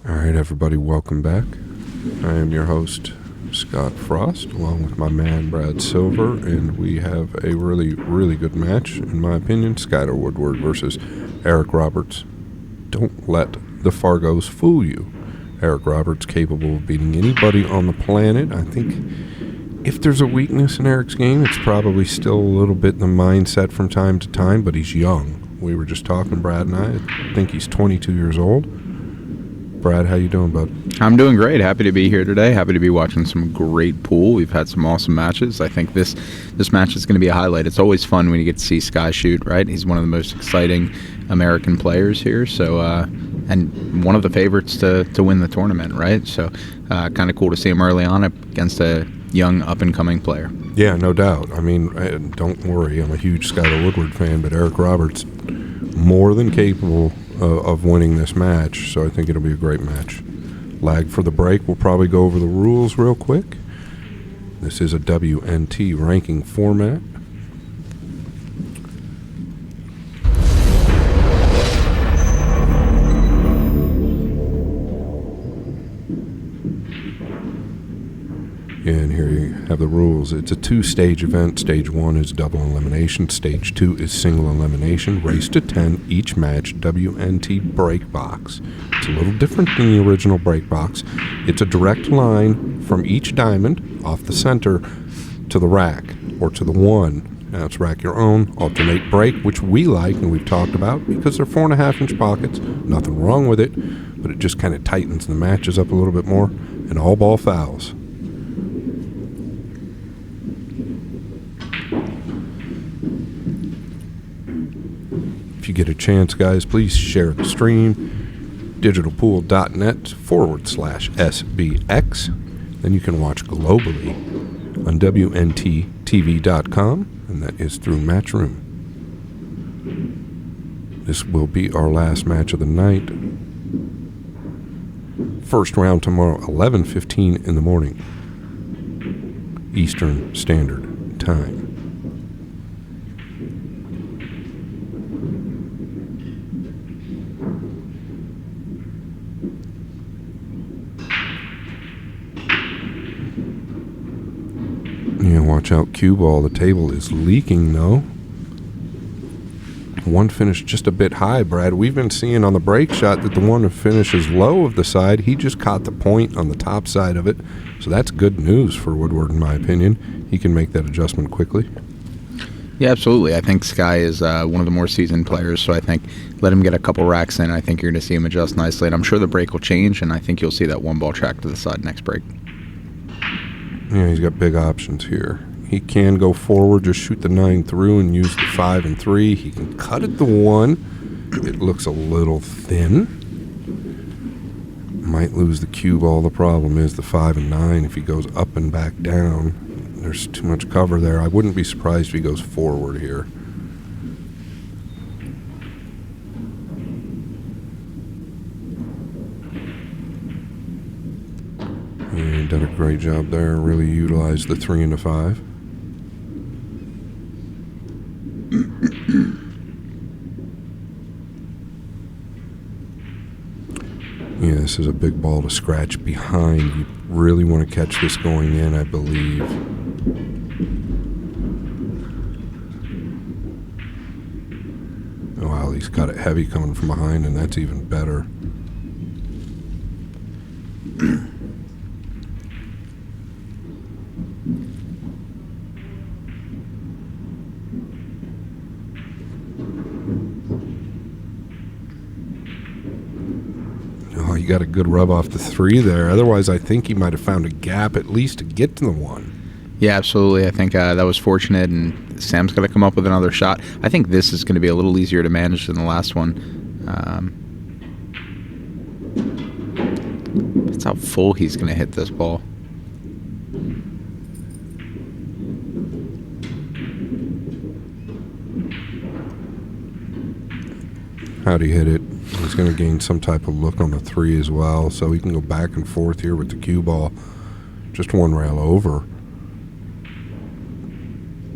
All right, everybody, welcome back. I am your host, Scott Frost, along with my man, Brad Silver, and we have a really, really good match, in my opinion. Skylar Woodward versus Eric Roberts. Don't let the Fargos fool you. Eric Roberts capable of beating anybody on the planet. I think if there's a weakness in Eric's game, it's probably still a little bit the mindset from time to time, but he's young. We were just talking, Brad and I think he's 22 years old. Brad, how you doing, bud? I'm doing great. Happy to be here today. Happy to be watching some great pool. We've had some awesome matches. I think this match is going to be a highlight. It's always fun when you get to see Sky shoot, right? He's one of the most exciting American players here. So, and one of the favorites to win the tournament, right? So, kind of cool to see him early on against a young up-and-coming player. Yeah, no doubt. I mean, don't worry. I'm a huge Skylar Woodward fan, but Eric Roberts, more than capable of winning this match, so I think it'll be a great match. Lag for the break. We'll probably go over the rules real quick. This is a WNT ranking format. And here you have the rules. It's a two-stage event. Stage 1 is double elimination. Stage 2 is single elimination. Race to 10 each match. WNT break box. It's a little different than the original break box. It's a direct line from each diamond off the center to the rack or to the one. Now it's rack your own. Alternate break, which we like and we've talked about because they're 4.5-inch pockets. Nothing wrong with it, but it just kind of tightens the matches up a little bit more. And all ball fouls. If you get a chance, guys, please share the stream, digitalpool.net/SBX. Then you can watch globally on WNTTV.com, and that is through Matchroom. This will be our last match of the night. First round tomorrow, 11:15 in the morning, Eastern Standard Time. Yeah, watch out, cue ball. The table is leaking, though. One finished just a bit high, Brad. We've been seeing on the break shot that the one who finishes low of the side, he just caught the point on the top side of it. So that's good news for Woodward, in my opinion. He can make that adjustment quickly. Yeah, absolutely. I think Sky is one of the more seasoned players, so I think let him get a couple racks in. I think you're going to see him adjust nicely, and I'm sure the break will change, and I think you'll see that one ball track to the side next break. Yeah, he's got big options here. He can go forward, just shoot the 9 through and use the 5 and 3. He can cut at the 1. It looks a little thin. Might lose the cue ball. The problem is the 5 and 9. If he goes up and back down, there's too much cover there. I wouldn't be surprised if he goes forward here. And done a great job there. Really utilized the 3 and the 5. Yeah, this is a big ball to scratch behind. You really want to catch this going in, I believe. Oh, wow, he's got it heavy coming from behind, and that's even better. Oh, you got a good rub off the 3 there. Otherwise, I think he might have found a gap at least to get to the 1. Yeah, absolutely. I think that was fortunate, and Sam's got to come up with another shot. I think this is going to be a little easier to manage than the last one. That's how full he's going to hit this ball. How'd he hit it? He's going to gain some type of look on the 3 as well, so he can go back and forth here with the cue ball. Just one rail over.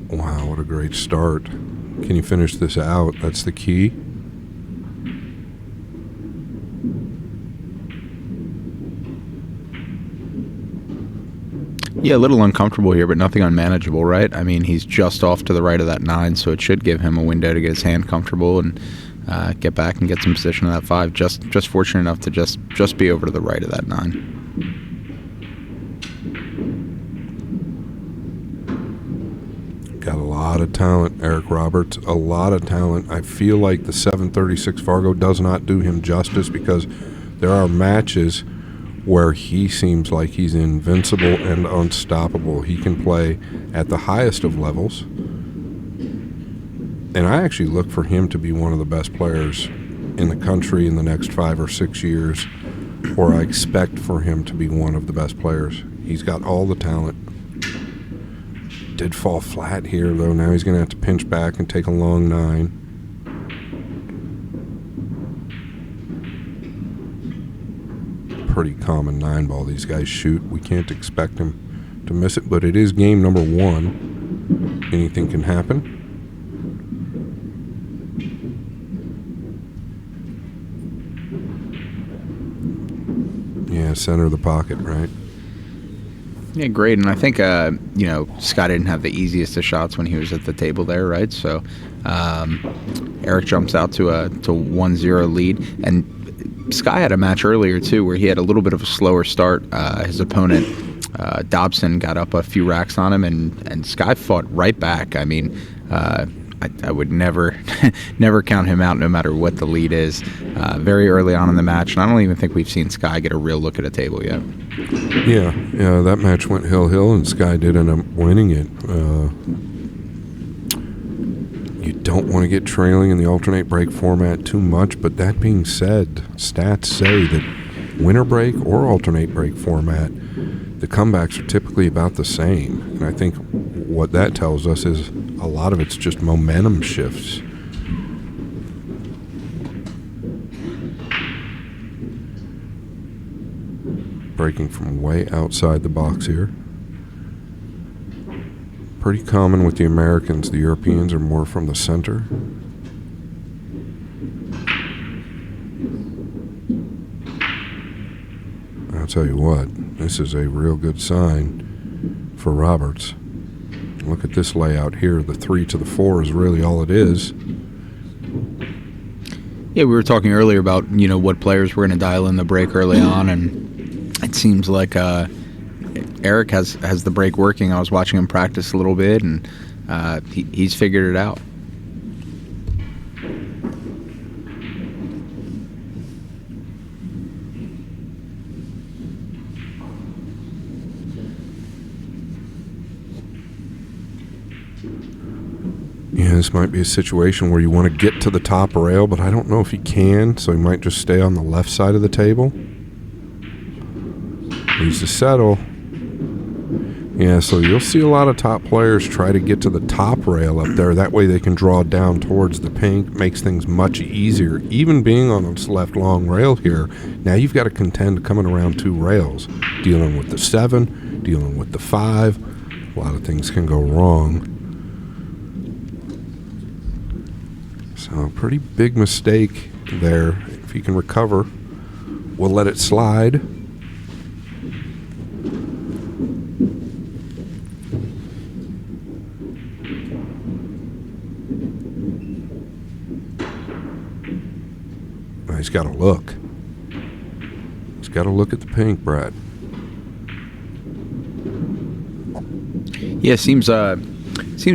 Wow, what a great start. Can you finish this out? That's the key. Yeah, a little uncomfortable here, but nothing unmanageable, right? I mean, he's just off to the right of that 9, so it should give him a window to get his hand comfortable and get back and get some position on that 5. Just fortunate enough to just be over to the right of that 9. Got a lot of talent, Eric Roberts, a lot of talent. I feel like the 736 Fargo does not do him justice, because there are matches where he seems like he's invincible and unstoppable. He can play at the highest of levels. And I actually look for him to be one of the best players in the country in the next 5 or 6 years, or I expect for him to be one of the best players. He's got all the talent. Did fall flat here, though. Now he's going to have to pinch back and take a long 9. Pretty common 9-ball these guys shoot. We can't expect him to miss it, but it is game number 1. Anything can happen. Yeah, center of the pocket, right? Yeah, great. And I think, Scott didn't have the easiest of shots when he was at the table there, right? So Eric jumps out to 1-0 lead. And Sky had a match earlier, too, where he had a little bit of a slower start. His opponent, Dobson, got up a few racks on him, and Sky fought right back. I mean, I would never count him out no matter what the lead is. Very early on in the match, and I don't even think we've seen Sky get a real look at a table yet. Yeah, that match went hill, and Sky did end up winning it. You don't want to get trailing in the alternate break format too much, but that being said, stats say that winner break or alternate break format, the comebacks are typically about the same. And I think what that tells us is a lot of it's just momentum shifts. Breaking from way outside the box here. Pretty common with the Americans. The Europeans are more from the center. I'll tell you what, this is a real good sign for Roberts. Look at this layout here. The 3 to the 4 is really all it is. Yeah, we were talking earlier about, what players were going to dial in the break early on, and it seems like Eric has the break working. I was watching him practice a little bit, and he's figured it out. Yeah, this might be a situation where you want to get to the top rail, but I don't know if he can, so he might just stay on the left side of the table. Needs to settle. Yeah, so you'll see a lot of top players try to get to the top rail up there. That way they can draw down towards the pink. Makes things much easier. Even being on this left long rail here, now you've got to contend coming around 2 rails. Dealing with the 7, dealing with the 5. A lot of things can go wrong. So pretty big mistake there. If he can recover, we'll let it slide. He's got to look. He's got to look at the pink, Brad. Yeah, seems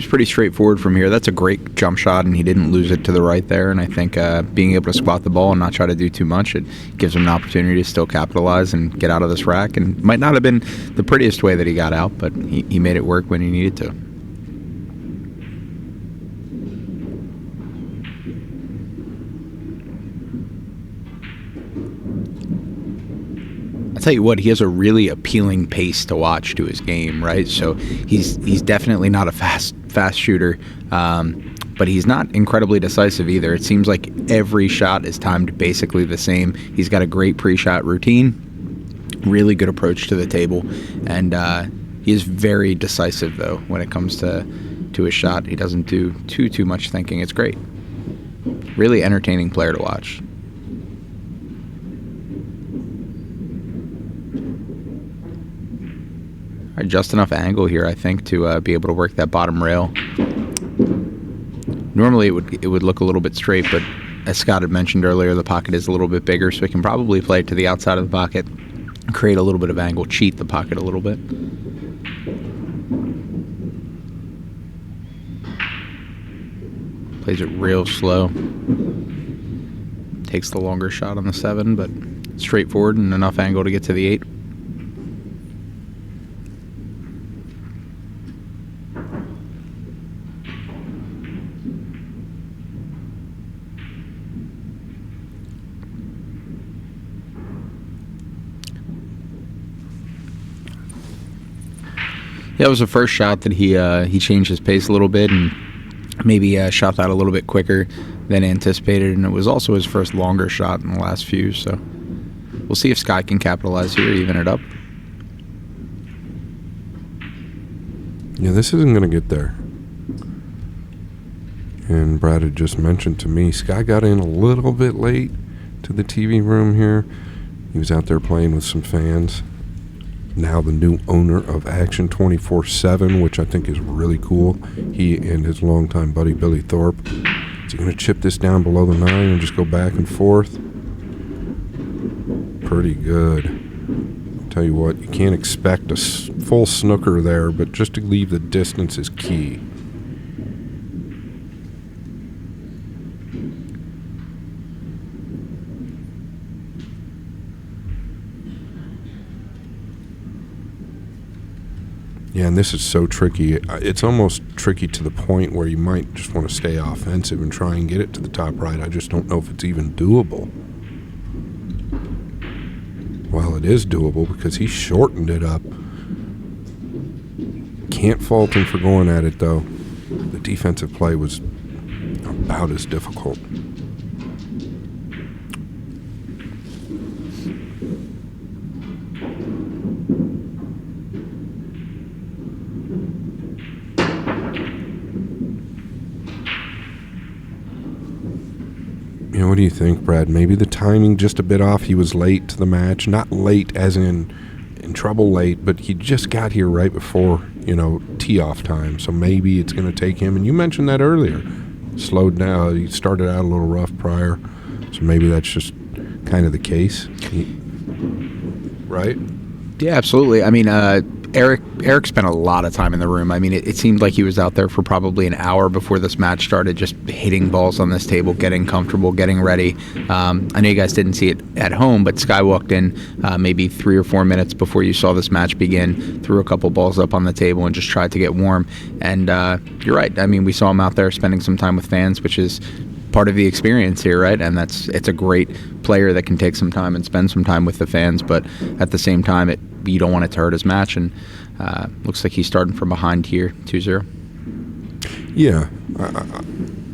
pretty straightforward from here. That's a great jump shot, and he didn't lose it to the right there. And I think being able to spot the ball and not try to do too much, it gives him an opportunity to still capitalize and get out of this rack. And might not have been the prettiest way that he got out, but he made it work when he needed to. Tell you what, he has a really appealing pace to watch to his game, right? So he's definitely not a fast shooter, but he's not incredibly decisive either. It seems like every shot is timed basically the same. He's got a great pre-shot routine, really good approach to the table, and he is very decisive though when it comes to his shot. He doesn't do too much thinking. It's great. Really entertaining player to watch. All just enough angle here, I think, to be able to work that bottom rail. Normally it would look a little bit straight, but as Scott had mentioned earlier, the pocket is a little bit bigger, so he can probably play it to the outside of the pocket, create a little bit of angle, cheat the pocket a little bit. Plays it real slow. Takes the longer shot on the 7, but straightforward and enough angle to get to the 8. That was the first shot that he changed his pace a little bit and maybe shot that a little bit quicker than anticipated, and it was also his first longer shot in the last few, so we'll see if Sky can capitalize here, even it up. Yeah, this isn't going to get there. And Brad had just mentioned to me, Sky got in a little bit late to the TV room here. He was out there playing with some fans. Now the new owner of Action 24/7, which I think is really cool. He and his longtime buddy Billy Thorpe. Is he going to chip this down below the 9 and just go back and forth? Pretty good. I'll tell you what, you can't expect a full snooker there, but just to leave the distance is key. Yeah, and this is so tricky. It's almost tricky to the point where you might just want to stay offensive and try and get it to the top right. I just don't know if it's even doable. Well, it is doable because he shortened it up. Can't fault him for going at it, though. The defensive play was about as difficult. What do you think, Brad? Maybe the timing just a bit off. He was late to the match. Not late as in trouble late, but he just got here right before, tee-off time. So maybe it's going to take him. And you mentioned that earlier. Slowed down. He started out a little rough prior. So maybe that's just kind of the case. Right? Yeah, absolutely. I mean, Eric spent a lot of time in the room. I mean, it seemed like he was out there for probably an hour before this match started, just hitting balls on this table, getting comfortable, getting ready. I know you guys didn't see it at home, but Sky walked in maybe 3 or 4 minutes before you saw this match begin, threw a couple balls up on the table and just tried to get warm. And you're right. I mean, we saw him out there spending some time with fans, which is part of the experience here, right? And it's a great player that can take some time and spend some time with the fans, but at the same time, you don't want it to hurt his match, and looks like he's starting from behind here, 2-0. Yeah,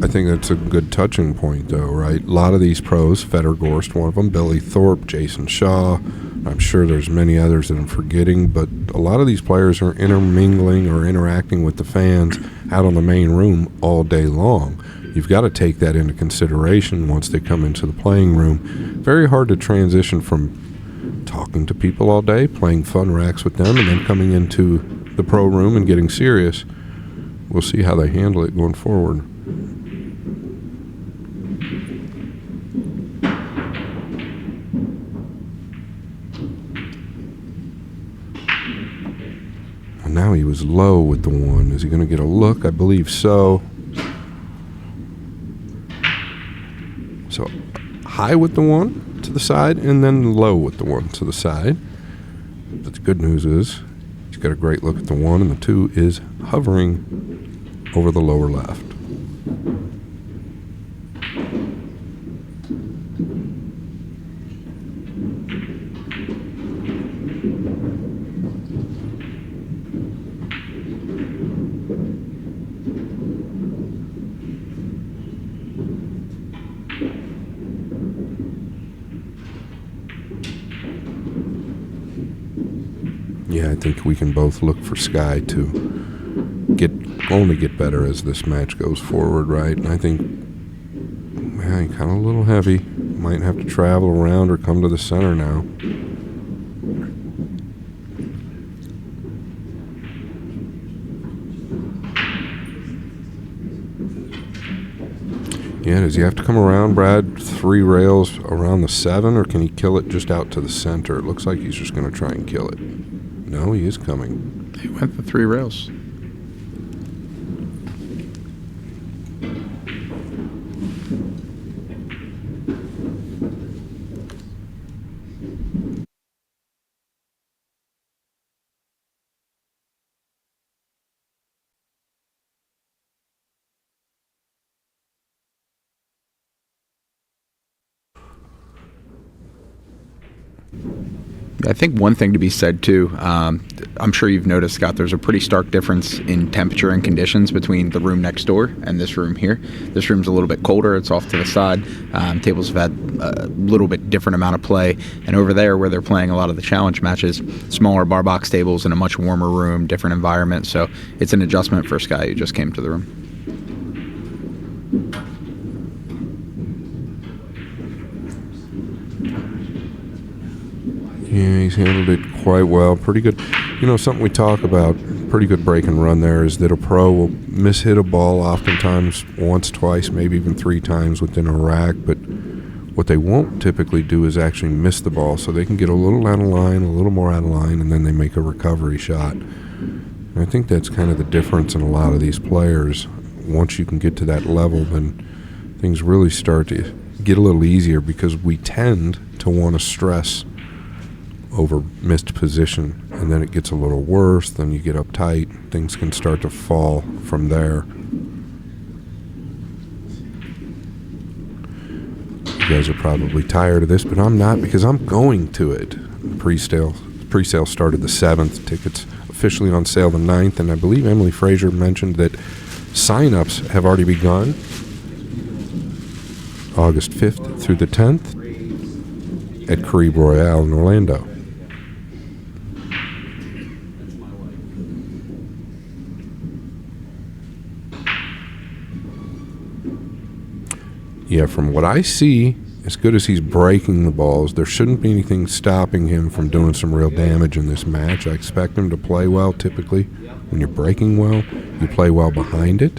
I think that's a good touching point, though, right? A lot of these pros, Feder Gorst, one of them, Billy Thorpe, Jason Shaw, I'm sure there's many others that I'm forgetting, but a lot of these players are intermingling or interacting with the fans out on the main room all day long. You've got to take that into consideration once they come into the playing room. Very hard to transition from talking to people all day, playing fun racks with them, and then coming into the pro room and getting serious. We'll see how they handle it going forward. And now he was low with the 1. Is he going to get a look? I believe so. So high with the 1 to the side, and then low with the 1 to the side. But the good news is he's got a great look at the 1, and the 2 is hovering over the lower left. Yeah, I think we can both look for Sky to only get better as this match goes forward, right? And I think, man, kind of a little heavy. Might have to travel around or come to the center now. Yeah, does he have to come around, Brad, 3 rails around the 7, or can he kill it just out to the center? It looks like he's just going to try and kill it. No, he is coming. He went the 3 rails. I think one thing to be said too, I'm sure you've noticed, Scott, there's a pretty stark difference in temperature and conditions between the room next door and this room here. This room's a little bit colder, it's off to the side. Tables have had a little bit different amount of play, and over there where they're playing a lot of the challenge matches, smaller bar box tables in a much warmer room, different environment, so it's an adjustment for Sky who just came to the room. Yeah, he's handled it quite well. Pretty good. You know, something we talk about, pretty good break and run there, is that a pro will mishit a ball oftentimes once, twice, maybe even 3 times within a rack, but what they won't typically do is actually miss the ball, so they can get a little out of line, a little more out of line, and then they make a recovery shot. And I think that's kind of the difference in a lot of these players. Once you can get to that level, then things really start to get a little easier, because we tend to want to stress over missed position, and then it gets a little worse, then you get uptight, things can start to fall from there. You guys are probably tired of this, but I'm not, because I'm going to it. Pre-sale started the 7th, tickets officially on sale the 9th, and I believe Emily Fraser mentioned that sign-ups have already begun August 5th through the 10th at Caribe Royale in Orlando. Yeah, from what I see, as good as he's breaking the balls, there shouldn't be anything stopping him from doing some real damage in this match. I expect him to play well. Typically, when you're breaking well, you play well behind it.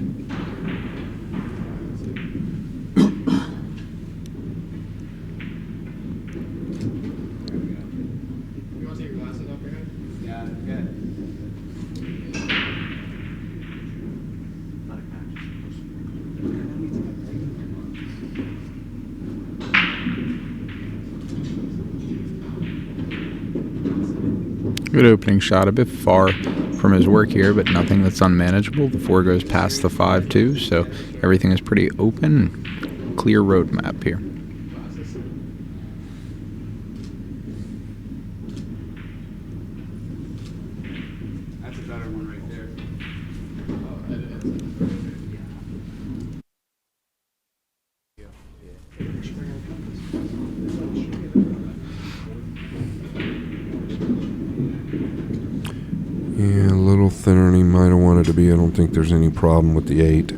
Good opening shot, a bit far from his work here, but nothing that's unmanageable. The 4 goes past the 5 too, so everything is pretty open. Clear roadmap here. That's a better one right there. Yeah, a little thinner than he might have wanted to be. I don't think there's any problem with the 8.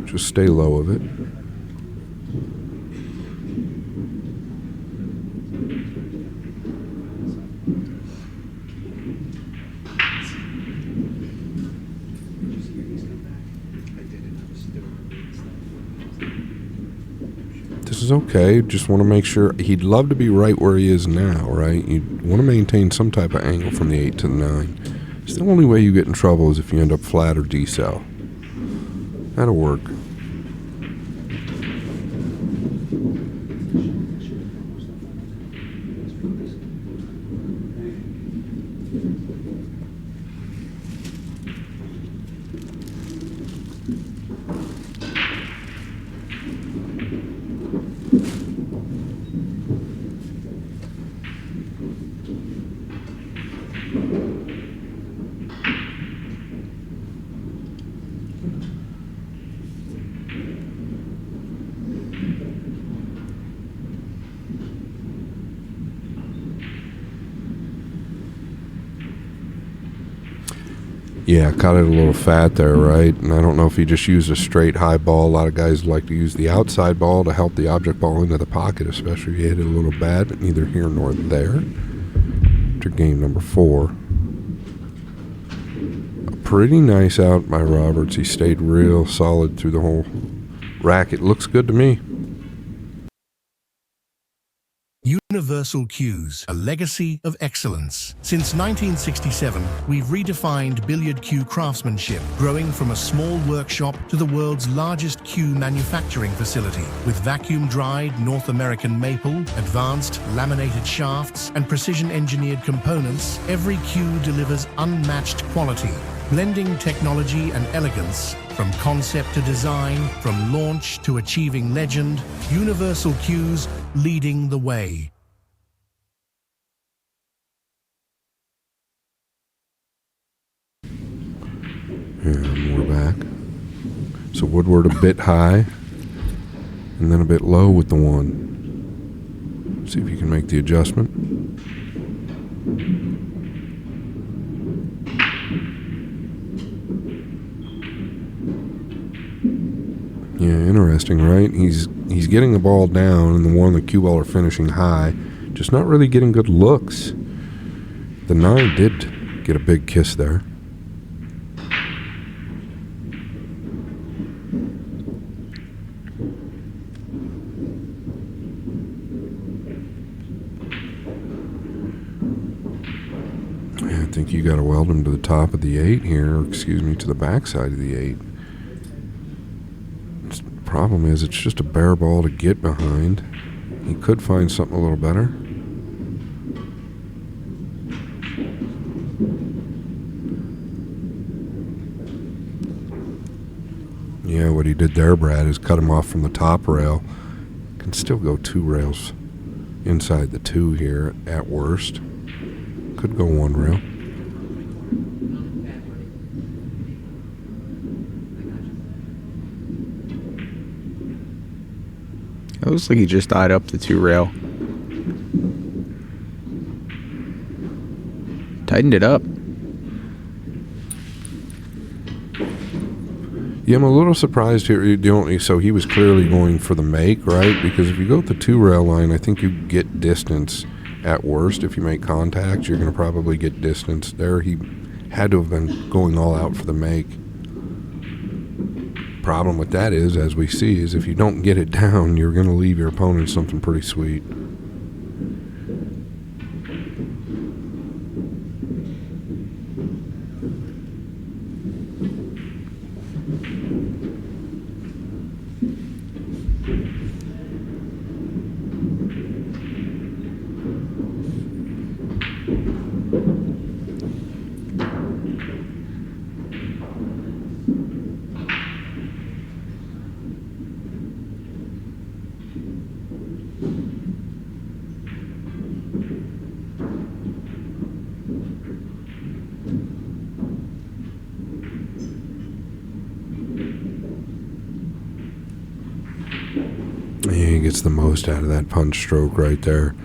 Just stay low of it. This is okay. Just want to make sure. He'd love to be right where he is now, right? You want to maintain some type of angle from the 8 to the 9. It's the only way you get in trouble is if you end up flat or decel. That'll work. Yeah, caught it a little fat there, right? And I don't know if he just used a straight high ball. A lot of guys like to use the outside ball to help the object ball into the pocket, especially if you hit it a little bad, but neither here nor there. After game number 4. pretty nice out by Roberts. He stayed real solid through the whole racket. Looks good to me. Universal Cues, a legacy of excellence. Since 1967, we've redefined billiard cue craftsmanship, growing from a small workshop to the world's largest cue manufacturing facility. With vacuum-dried North American maple, advanced laminated shafts, and precision-engineered components, every cue delivers unmatched quality. Blending technology and elegance, from concept to design, from launch to achieving legend, Universal Cues leading the way. And we're back. So Woodward a bit high, and then a bit low with the 1. See if you can make the adjustment. Yeah, interesting, right? He's getting the ball down, and the 1 and the cue ball are finishing high, just not really getting good looks. The 9 did get a big kiss there. Yeah, I think you got to weld him to the top of the 8 here, or excuse me, to the back side of the 8. Problem is, it's just a bare ball to get behind. He could find something a little better. Yeah, what he did there, Brad, is cut him off from the top rail. Can still go 2 rails inside the 2 here at worst. Could go 1 rail. It looks like he just eyed up the 2 rail. Tightened it up. Yeah, I'm a little surprised here. So he was clearly going for the make, right? Because if you go with the 2 rail line, I think you get distance at worst. If you make contact, you're going to probably get distance there. He had to have been going all out for the make. Problem with that is, as we see, is if you don't get it down, you're going to leave your opponent something pretty sweet. He gets the most out of that punch stroke right there.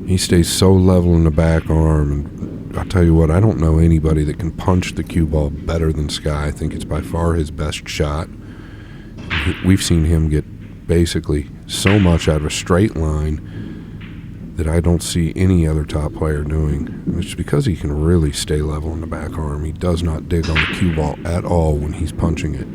He stays so level in the back arm, and I'll tell you what, I don't know anybody that can punch the cue ball better than Sky. I think it's by far his best shot. We've seen him get basically so much out of a straight line that I don't see any other top player doing. It's because he can really stay level in the back arm. He does not dig on the cue ball at all when he's punching it.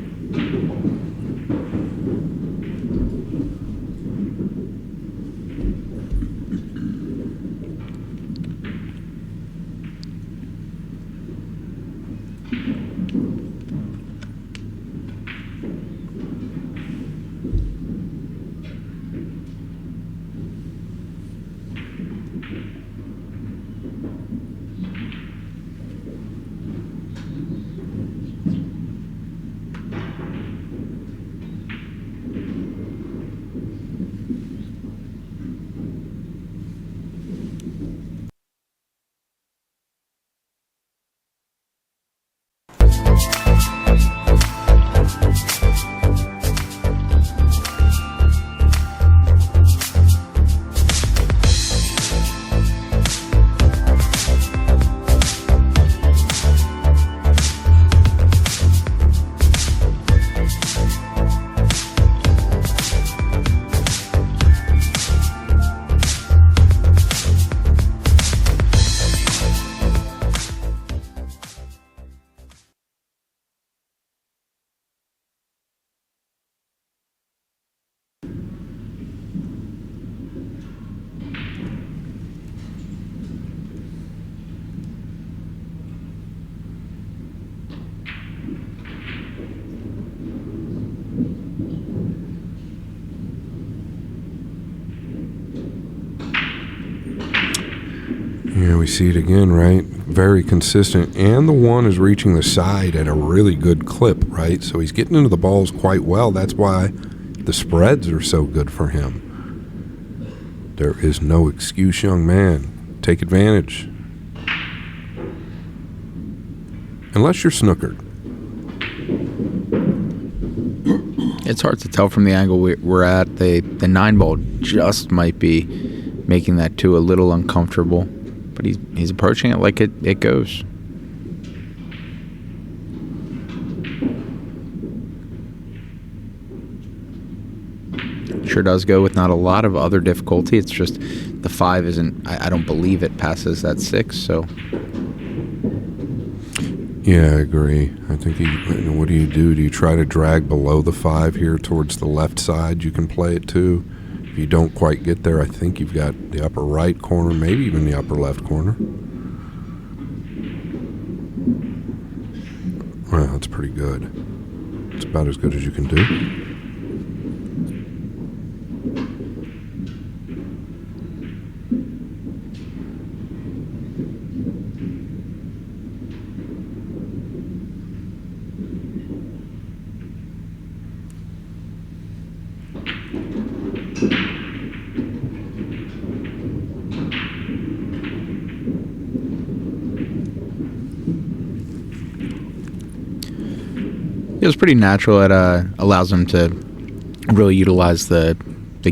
we see it again, right? Very consistent. And the one is reaching the side at a really good clip, right? So he's getting into the balls quite well. That's why the spreads are so good for him. There is no excuse, young man. Take advantage. Unless you're snookered. It's hard to tell from the angle we're at. The 9-ball just might be making that 2 a little uncomfortable, but he's approaching it like it goes. Sure does go with not a lot of other difficulty. It's just the 5 isn't. I don't believe it passes that 6. So. Yeah, I agree. I think what do? Do you try to drag below the 5 here towards the left side? You can play it too. If you don't quite get there, I think you've got the upper right corner, maybe even the upper left corner. Well, that's pretty good. It's about as good as you can do. It was pretty natural. It allows him to really utilize the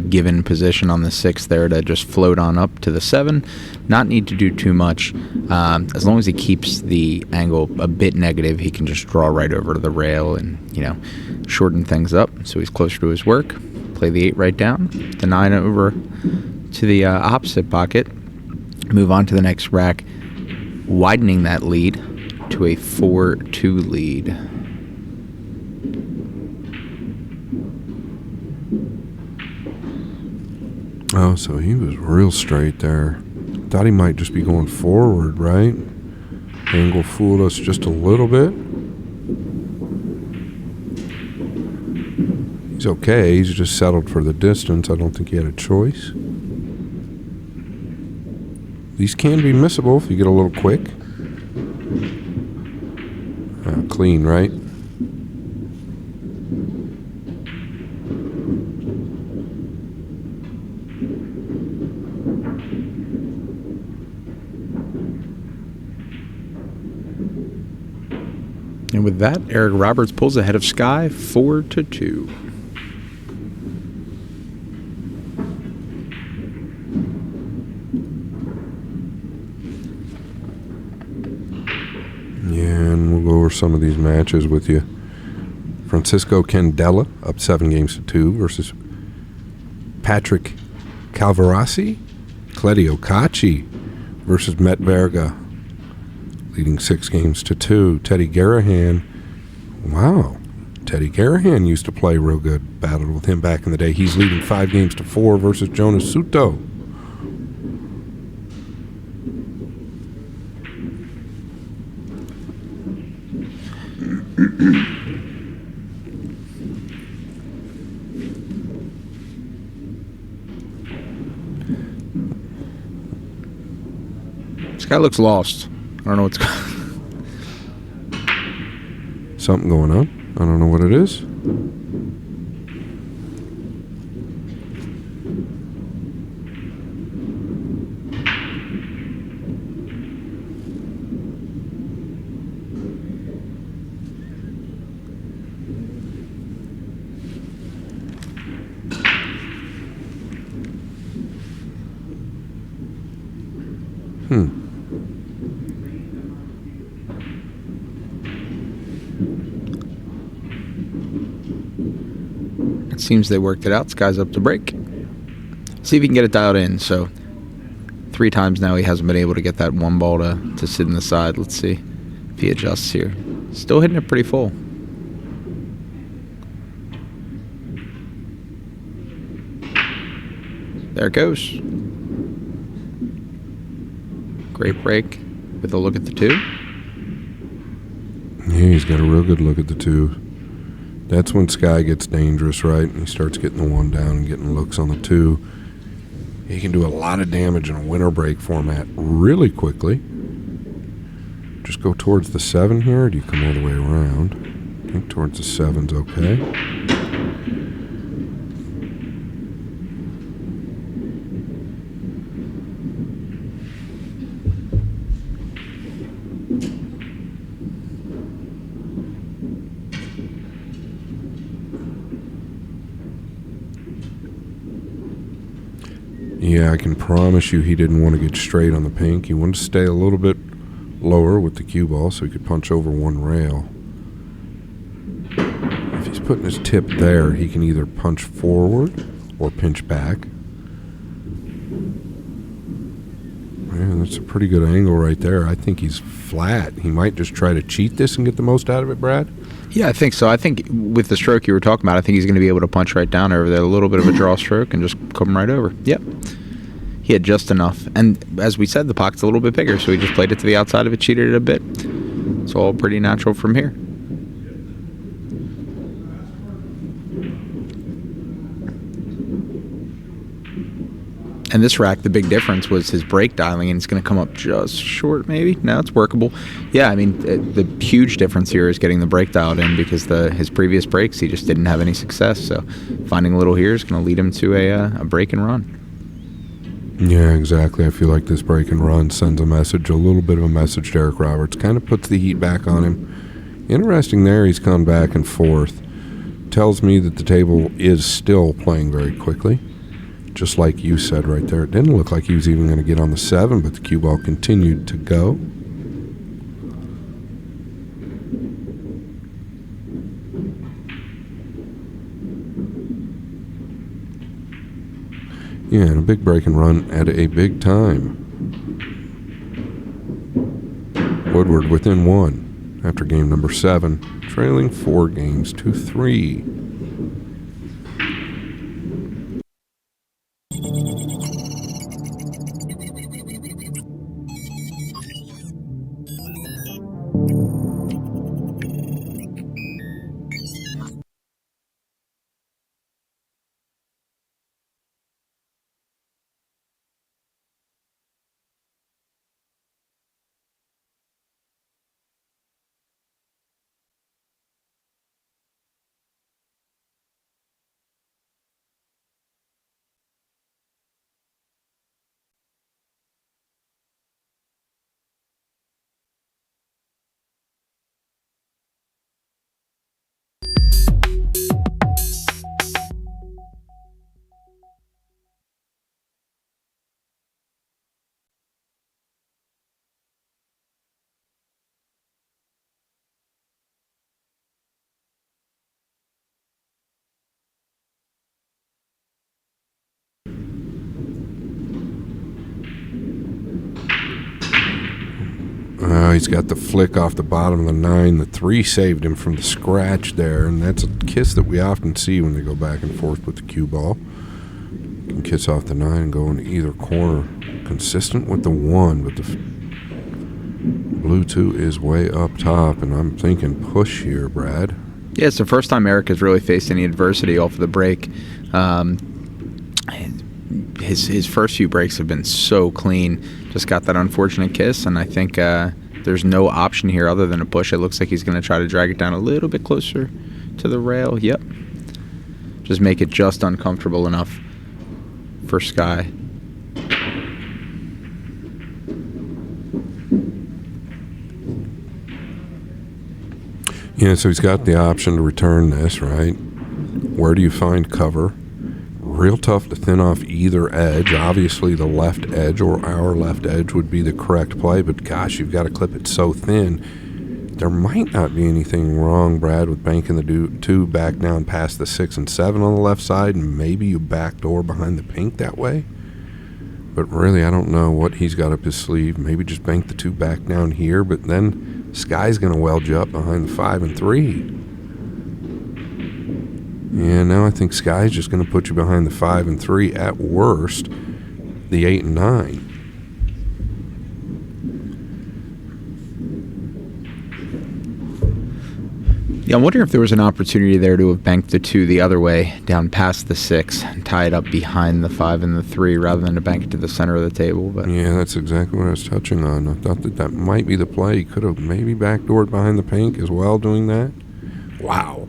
given position on the 6 there to just float on up to the 7. Not need to do too much. As long as he keeps the angle a bit negative, he can just draw right over to the rail and, shorten things up so he's closer to his work. Play the 8 right down, the 9 over to the opposite pocket. Move on to the next rack, widening that lead to a 4-2 lead. Oh, so he was real straight there. Thought he might just be going forward, right? Angle fooled us just a little bit. He's okay. He's just settled for the distance. I don't think he had a choice. These can be missable if you get a little quick. Clean, right? And with that, Eric Roberts pulls ahead of Sky 4-2. Yeah, and we'll go over some of these matches with you. Francisco Candela up 7-2 versus Patrick Calvarasi. Cledio Caci versus Met Verga, leading 6-2. Teddy Garahan. Wow. Teddy Garahan used to play real good. Battled with him back in the day. He's leading 5-4 versus Jonas Suto. This guy looks lost. I don't know what's going on. Something going on. I don't know what it is. It seems they worked it out. Sky's up to break. See if he can get it dialed in. So 3 times now he hasn't been able to get that 1 ball to sit in the side. Let's see if he adjusts here. Still hitting it pretty full. There it goes. Great break with a look at the 2. Yeah, he's got a real good look at the 2. That's when Sky gets dangerous, right? And he starts getting the 1 down and getting looks on the 2. He can do a lot of damage in a winter break format really quickly. Just go towards the 7 here, or do you come all the way around? I think towards the 7's okay. Yeah, I can promise you he didn't want to get straight on the pink. He wanted to stay a little bit lower with the cue ball so he could punch over one rail. If he's putting his tip there, he can either punch forward or pinch back. Man, that's a pretty good angle right there. I think he's flat. He might just try to cheat this and get the most out of it, Brad. Yeah, I think so. I think with the stroke you were talking about, I think he's going to be able to punch right down over there, a little bit of a draw stroke, and just come right over. Yep. He had just enough. And as we said, the pocket's a little bit bigger, so he just played it to the outside of it, cheated it a bit. It's all pretty natural from here. And this rack, the big difference was his break dialing, and it's going to come up just short, maybe. No, it's workable. Yeah, I mean, the huge difference here is getting the break dialed in, because his previous breaks, he just didn't have any success. So finding a little here is going to lead him to a break and run. Yeah, exactly. I feel like this break and run sends a message, a little bit of a message to Eric Roberts. Kind of puts the heat back on him. Interesting there, he's gone back and forth. Tells me that the table is still playing very quickly. Just like you said right there, it didn't look like he was even going to get on the 7, but the cue ball continued to go. Yeah, and a big break and run at a big time. Woodward within 1 after game number 7, trailing 4 games to 3. He's got the flick off the bottom of the 9. The 3 saved him from the scratch there, and that's a kiss that we often see when they go back and forth with the cue ball. You can kiss off the 9 and go into either corner. Consistent with the 1, but the blue 2 is way up top, and I'm thinking push here, Brad. Yeah, it's the first time Eric has really faced any adversity off of the break. His first few breaks have been so clean. Just got that unfortunate kiss, and I think there's no option here other than a push. It looks like he's going to try to drag it down a little bit closer to the rail. Yep. Just make it just uncomfortable enough for Sky. Yeah, so he's got the option to return this, right? Where do you find cover? Real tough to thin off either edge. Obviously, the left edge or our left edge would be the correct play, but gosh, you've got to clip it so thin. There might not be anything wrong, Brad, with banking the 2 back down past the 6 and 7 on the left side, and maybe you backdoor behind the pink that way. But really, I don't know what he's got up his sleeve. Maybe just bank the 2 back down here, but then Sky's going to weld you up behind the 5 and 3. Yeah, now I think Sky's just going to put you behind the 5 and 3, at worst, the 8 and 9. Yeah, I'm wondering if there was an opportunity there to have banked the 2 the other way, down past the 6, and tie it up behind the 5 and the 3, rather than to bank it to the center of the table. But Yeah, that's exactly what I was touching on. I thought that might be the play. He could have maybe backdoored behind the pink as well doing that. Wow.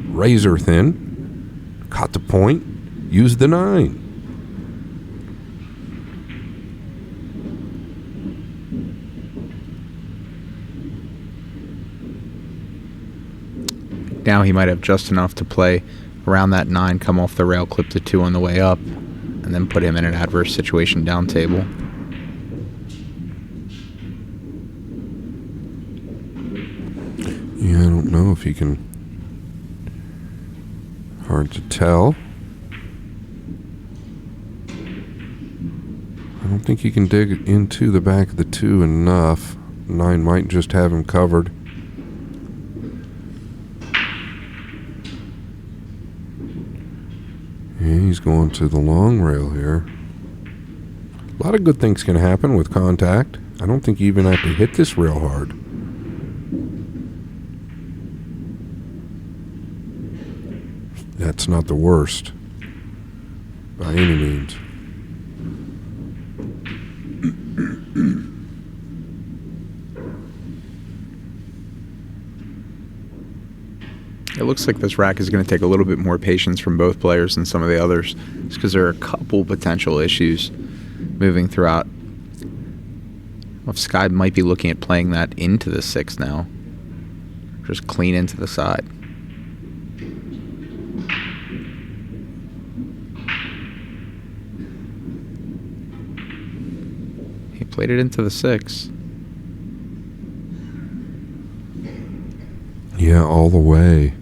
Razor thin. Caught the point. Used the 9. now he might have just enough to play around that 9, come off the rail, clip the 2 on the way up, and then put him in an adverse situation down table. Yeah, I don't know if he can. Hard to tell. I don't think he can dig into the back of the 2 enough. 9 might just have him covered. Yeah, he's going to the long rail here. A lot of good things can happen with contact. I don't think you even have to hit this real hard. That's not the worst by any means. It looks like this rack is going to take a little bit more patience from both players than some of the others, just because there are a couple potential issues moving throughout. If Sky might be looking at playing that into the 6 now, just clean into the side. He played it into the 6. Yeah, all the way.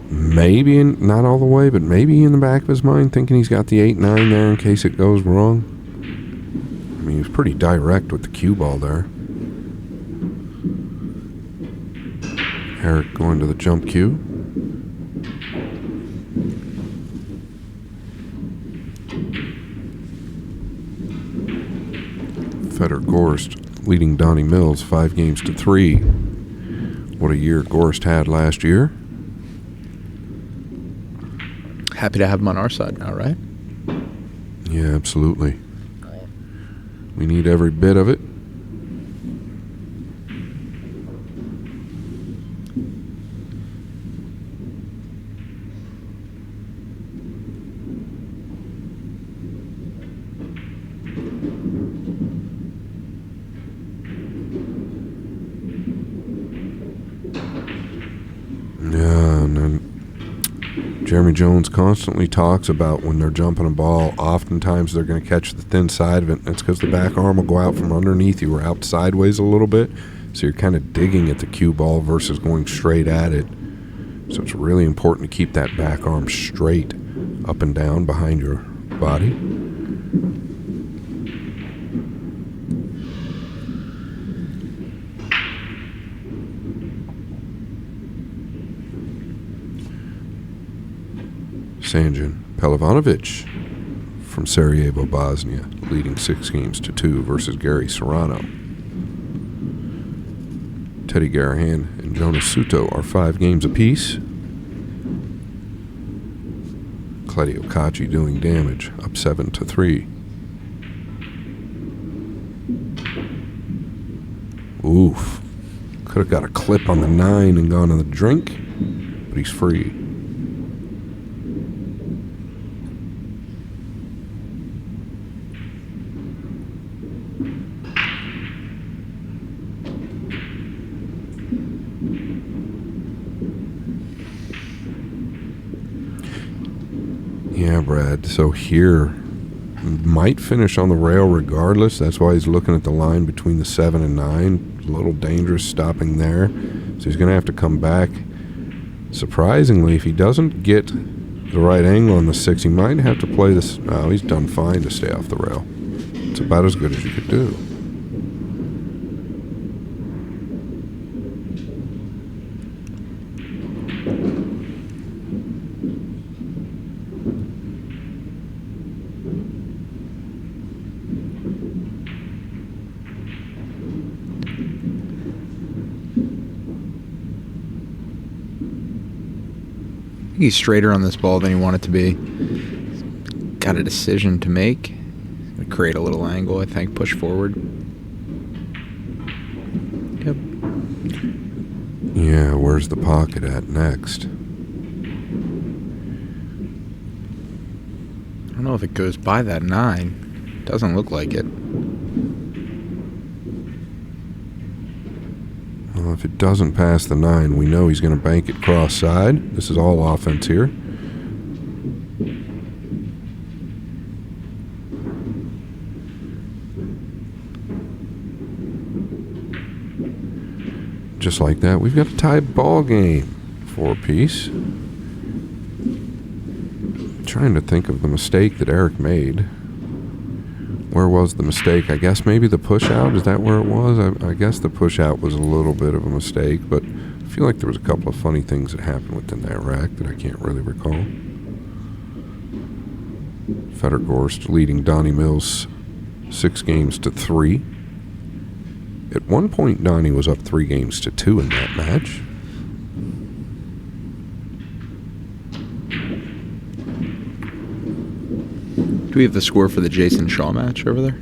Maybe, not all the way, but maybe in the back of his mind thinking he's got the 8-9 there in case it goes wrong. I mean, he was pretty direct with the cue ball there. Eric going to the jump cue. Feder Gorst leading Donnie Mills 5-3. What a year Gorst had last year. Happy to have him on our side now, right? Yeah, absolutely. We need every bit of it. Yeah, and then Jeremy Jones constantly talks about when they're jumping a ball, oftentimes they're going to catch the thin side of it. It's because the back arm will go out from underneath you or out sideways a little bit. So you're kind of digging at the cue ball versus going straight at it. So it's really important to keep that back arm straight up and down behind your body. Sanjan Pelivanovic from Sarajevo, Bosnia, leading 6-2 versus Gary Serrano. Teddy Garahan and Jonas Suto are 5 games apiece. Claudio Cacci doing damage, up 7-3. Oof. Could have got a clip on the 9 and gone to the drink, but he's free. Yeah, Brad. So here, might finish on the rail regardless. That's why he's looking at the line between the 7 and 9. A little dangerous stopping there. So he's going to have to come back. Surprisingly, if he doesn't get the right angle on the 6, he might have to play this. Oh, he's done fine to stay off the rail. It's about as good as you could do. think he's straighter on this ball than he wanted to be. Got a decision to make. Gonna create a little angle, I think. Push forward. Yep. Yeah, where's the pocket at next? I don't know if it goes by that 9. Doesn't look like it. Well, if it doesn't pass the 9, we know he's going to bank it cross side. This is all offense here. Just like that, we've got a tied ball game. 4-piece. Trying to think of the mistake that Eric made. Where was the mistake? I guess maybe the push out. Is that where it was? I guess the push out was a little bit of a mistake, but I feel like there was a couple of funny things that happened within that rack that I can't really recall. Federgorst leading Donnie Mills 6-3. At one point, Donnie was up 3-2 in that match. Do we have the score for the Jason Shaw match over there?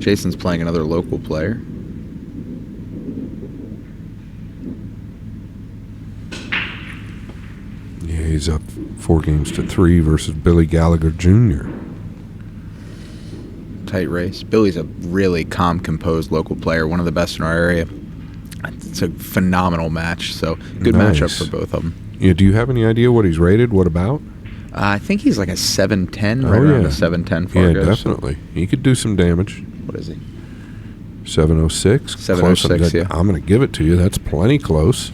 Jason's playing another local player. Yeah, he's up 4-3 versus Billy Gallagher Jr. Tight race. Billy's a really calm, composed local player, one of the best in our area. It's a phenomenal match, so good Nice. matchup for both of them. Yeah, do you have any idea what he's rated? What about? I think he's like a 710, Oh, right around yeah. the 710 Yeah, Fargo. definitely. He could do some damage. What is he? 706. 706, Close. yeah. I'm going to give it to you. That's plenty close.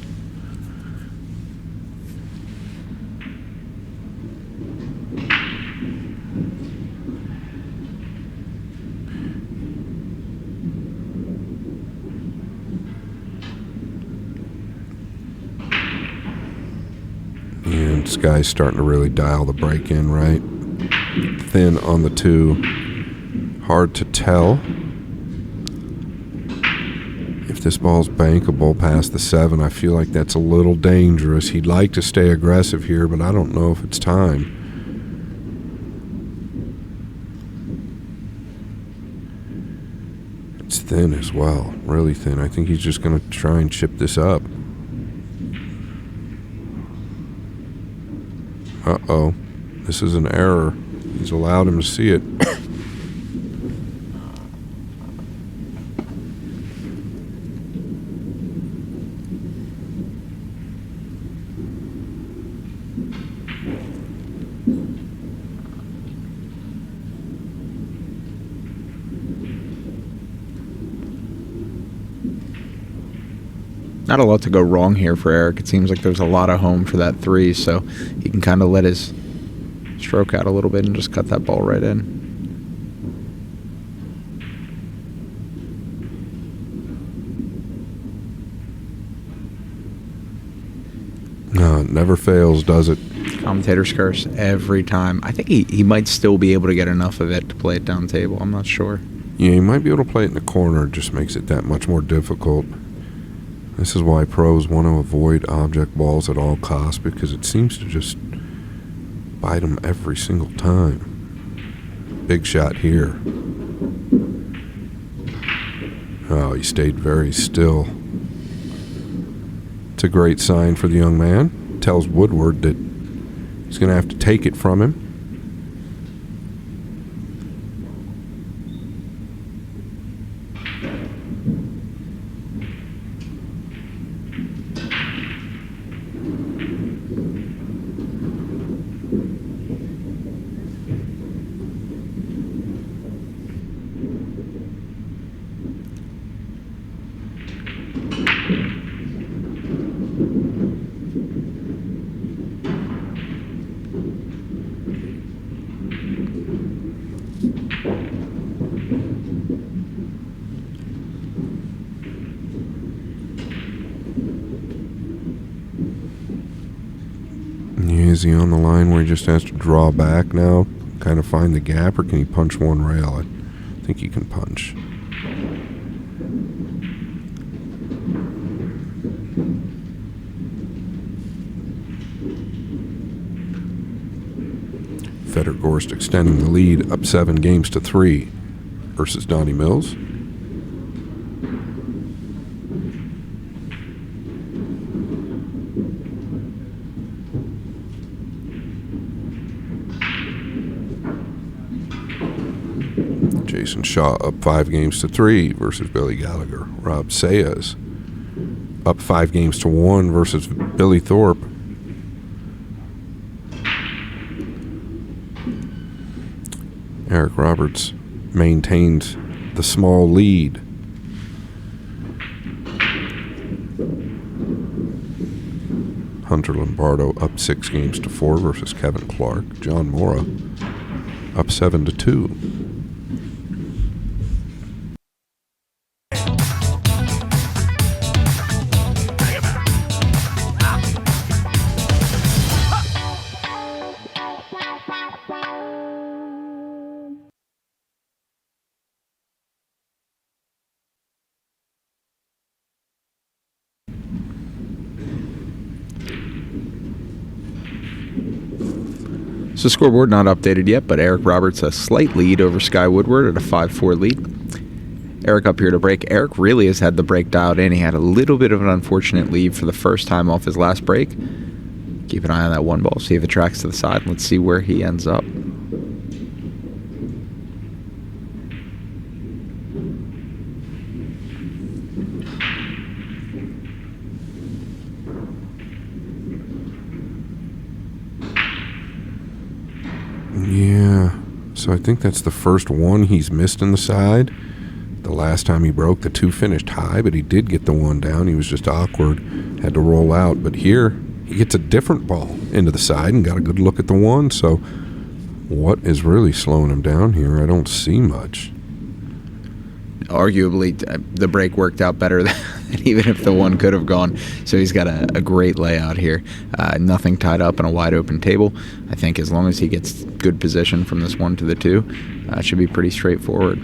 And this guy's starting to really dial the break in, right? Thin on the 2. Hard to tell if this ball's bankable past the 7. I feel like that's a little dangerous. He'd like to stay aggressive here, but I don't know if it's time. It's thin as well, really thin. I think he's just going to try and chip this up. Uh-oh. This is an error. He's allowed him to see it. Not a lot to go wrong here for Eric. It seems like there's a lot of home for that 3, so he can kind of let his stroke out a little bit and just cut that ball right in. No, it never fails, does it? Commentator's curse every time. I think he might still be able to get enough of it to play it down table. I'm not sure. Yeah, you might be able to play it in the corner. It just makes it that much more difficult. This is why pros want to avoid object balls at all costs, because it seems to just bite them every single time. Big shot here. Oh, he stayed very still. It's a great sign for the young man. Tells Woodward that he's going to have to take it from him. Is he on the line where he just has to draw back now, kind of find the gap, or can he punch one rail? I think he can punch. Federgorst extending the lead up 7 games to 3 versus Donnie Mills. Jason Shaw up 5 games to 3 versus Billy Gallagher. Rob Sayas up 5 games to 1 versus Billy Thorpe. Eric Roberts maintains the small lead. Hunter Lombardo up 6 games to 4 versus Kevin Clark. John Mora up 7 to 2. So scoreboard not updated yet, but Eric Roberts a slight lead over Sky Woodward at a 5-4 lead. Eric up here to break. Eric really has had the break dialed in. He had a little bit of an unfortunate lead for the first time off his last break. Keep an eye on that 1 ball, see if it tracks to the side. Let's see where he ends up. Yeah, so I think that's the first one he's missed in the side. The last time he broke, the 2 finished high, but he did get the 1 down. He was just awkward, had to roll out. But here, he gets a different ball into the side and got a good look at the 1. So what is really slowing him down here? I don't see much. Arguably, the break worked out better than even if the 1 could have gone. So he's got a great layout here. Nothing tied up in a wide open table. I think as long as he gets good position from this 1 to the 2, it should be pretty straightforward.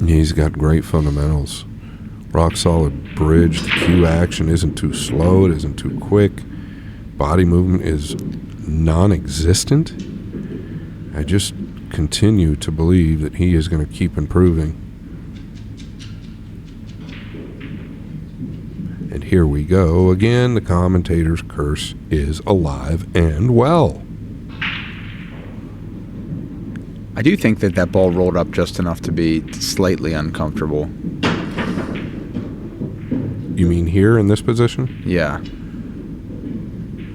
He's got great fundamentals. Rock solid bridge. The cue action isn't too slow. It isn't too quick. Body movement is non-existent. I just continue to believe that he is going to keep improving. And here we go again. The commentator's curse is alive and well. I do think that ball rolled up just enough to be slightly uncomfortable. You mean here in this position? Yeah.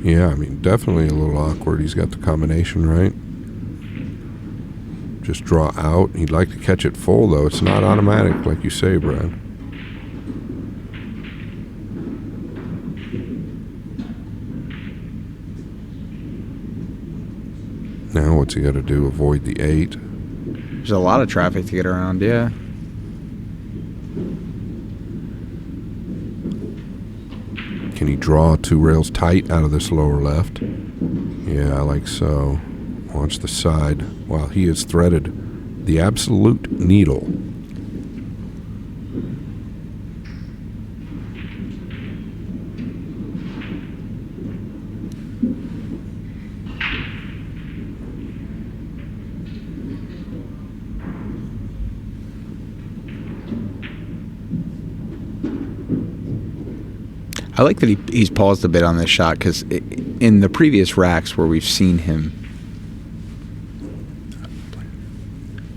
Yeah, I mean, definitely a little awkward. He's got the combination right. Just draw out. He'd like to catch it full, though. It's not automatic, like you say, Brad. Now what's he got to do? Avoid the 8. There's a lot of traffic to get around, yeah. Can he draw 2 rails tight out of this lower left? Yeah, like so. Watch the side while he has threaded the absolute needle. I like that he's paused a bit on this shot because in the previous racks where we've seen him,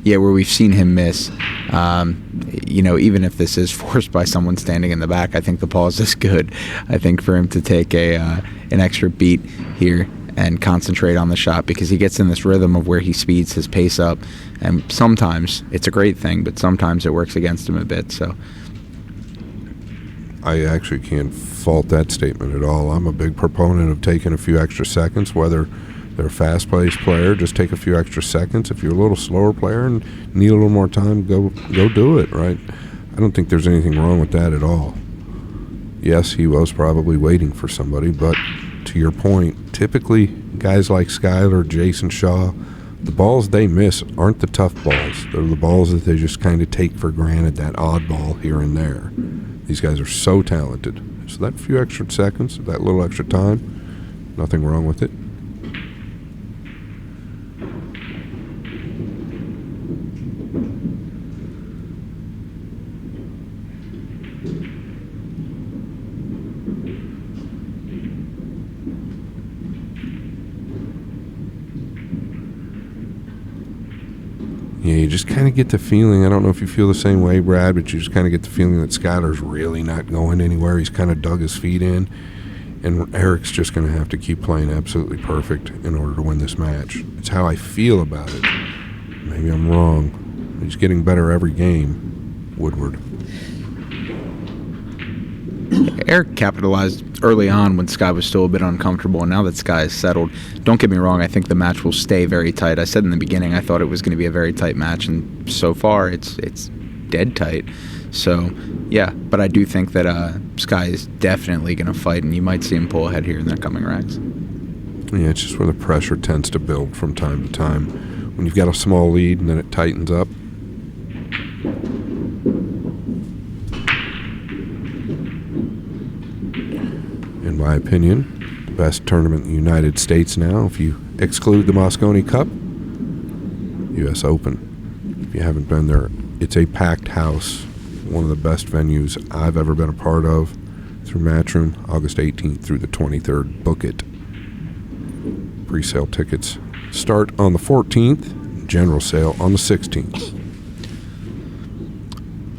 miss, even if this is forced by someone standing in the back, I think the pause is good. I think for him to take an extra beat here and concentrate on the shot because he gets in this rhythm of where he speeds his pace up, and sometimes it's a great thing, but sometimes it works against him a bit. So I actually can't fault that statement at all. I'm a big proponent of taking a few extra seconds, whether they're a fast-paced player, just take a few extra seconds. If you're a little slower player and need a little more time, go do it, right? I don't think there's anything wrong with that at all. Yes, he was probably waiting for somebody, but to your point, typically guys like Skyler, Jason Shaw, the balls they miss aren't the tough balls. They're the balls that they just kind of take for granted, that odd ball here and there. These guys are so talented. So that few extra seconds, that little extra time, nothing wrong with it. Yeah, you just kind of get the feeling, I don't know if you feel the same way, Brad, but you just kind of get the feeling that Skyler's really not going anywhere. He's kind of dug his feet in, and Eric's just going to have to keep playing absolutely perfect in order to win this match. It's how I feel about it. Maybe I'm wrong. He's getting better every game, Woodward. Eric capitalized early on when Sky was still a bit uncomfortable, and now that Sky is settled, don't get me wrong, I think the match will stay very tight. I said in the beginning I thought it was going to be a very tight match, and so far it's dead tight. So, yeah, but I do think that Sky is definitely going to fight, and you might see him pull ahead here in the coming racks. Yeah, it's just where the pressure tends to build from time to time. When you've got a small lead and then it tightens up. In my opinion, the best tournament in the United States now, if you exclude the Moscone Cup, U.S. Open. If you haven't been there, it's a packed house. One of the best venues I've ever been a part of through Matchroom, August 18th through the 23rd. Book it. Pre-sale tickets start on the 14th, general sale on the 16th.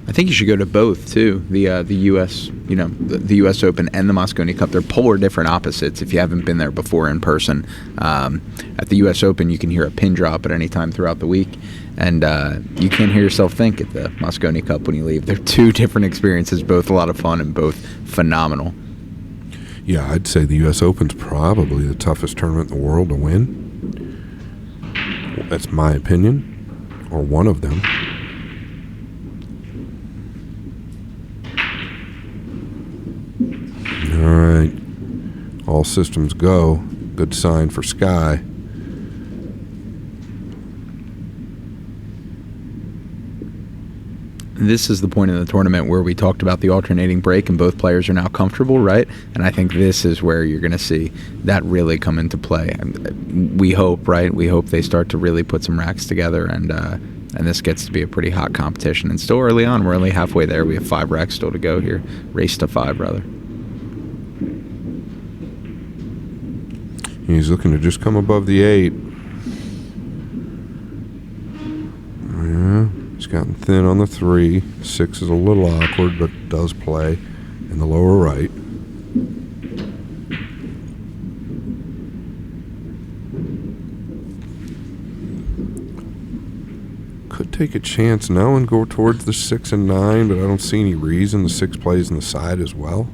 I think you should go to both too. The U.S. The U.S. Open and the Moscone Cup. They're polar different opposites. If you haven't been there before in person, at the U.S. Open you can hear a pin drop at any time throughout the week, and you can't hear yourself think at the Moscone Cup when you leave. They're two different experiences, both a lot of fun and both phenomenal. Yeah, I'd say the U.S. Open's probably the toughest tournament in the world to win. That's my opinion, or one of them. All right, all systems go. Good sign for Sky. This is the point in the tournament where we talked about the alternating break and both players are now comfortable, right? And I think this is where you're going to see that really come into play. We hope, right? We hope they start to really put some racks together, and this gets to be a pretty hot competition. And still early on, we're only halfway there. We have 5 racks still to go here. Race to 5, rather. He's looking to just come above the 8. Yeah, he's gotten thin on the 3. 6 is a little awkward, but does play in the lower right. Could take a chance now and go towards the 6 and 9, but I don't see any reason. The 6 plays on the side as well.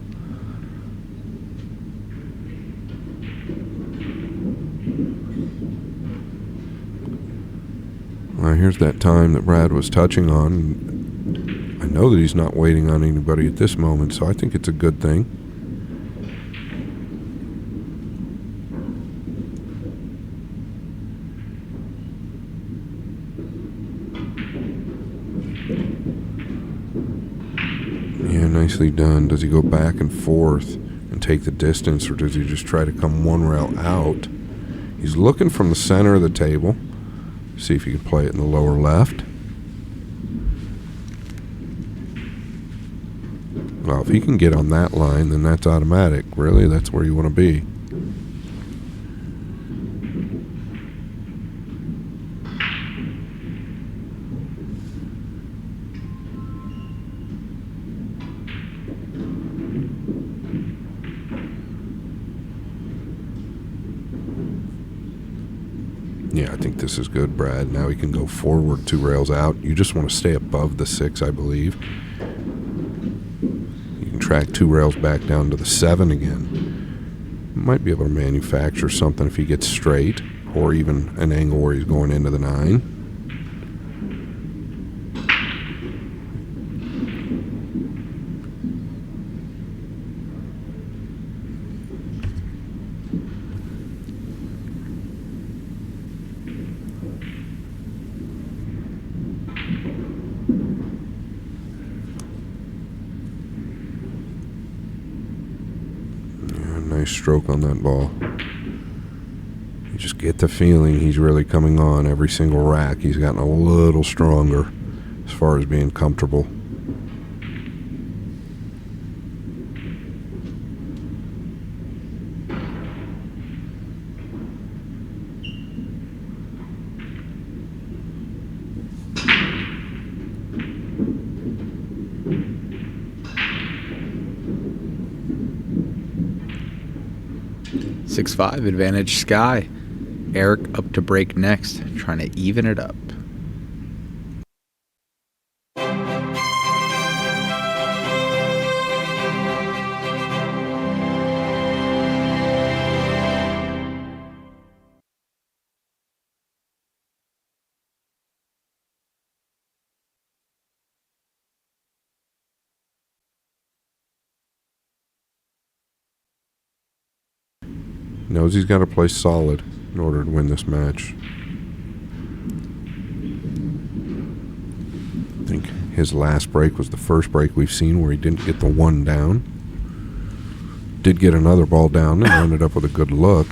Here's that time that Brad was touching on. I know that he's not waiting on anybody at this moment, so I think it's a good thing. Yeah, nicely done. Does he go back and forth and take the distance, or does he just try to come one rail out? He's looking from the center of the table. See if you can play it in the lower left. Well, if he can get on that line, then that's automatic. Really, that's where you want to be. Yeah, I think this is good, Brad. Now he can go forward 2 rails out. You just want to stay above the 6, I believe. You can track 2 rails back down to the 7 again. Might be able to manufacture something if he gets straight, or even an angle where he's going into the 9. nice stroke on that ball. You just get the feeling he's really coming on every single rack. He's gotten a little stronger as far as being comfortable. (6-5) advantage Sky. Eric up to break next, trying to even it up. Knows he's got to play solid in order to win this match. I think his last break was the first break we've seen where he didn't get the one down. Did get another ball down and ended up with a good look.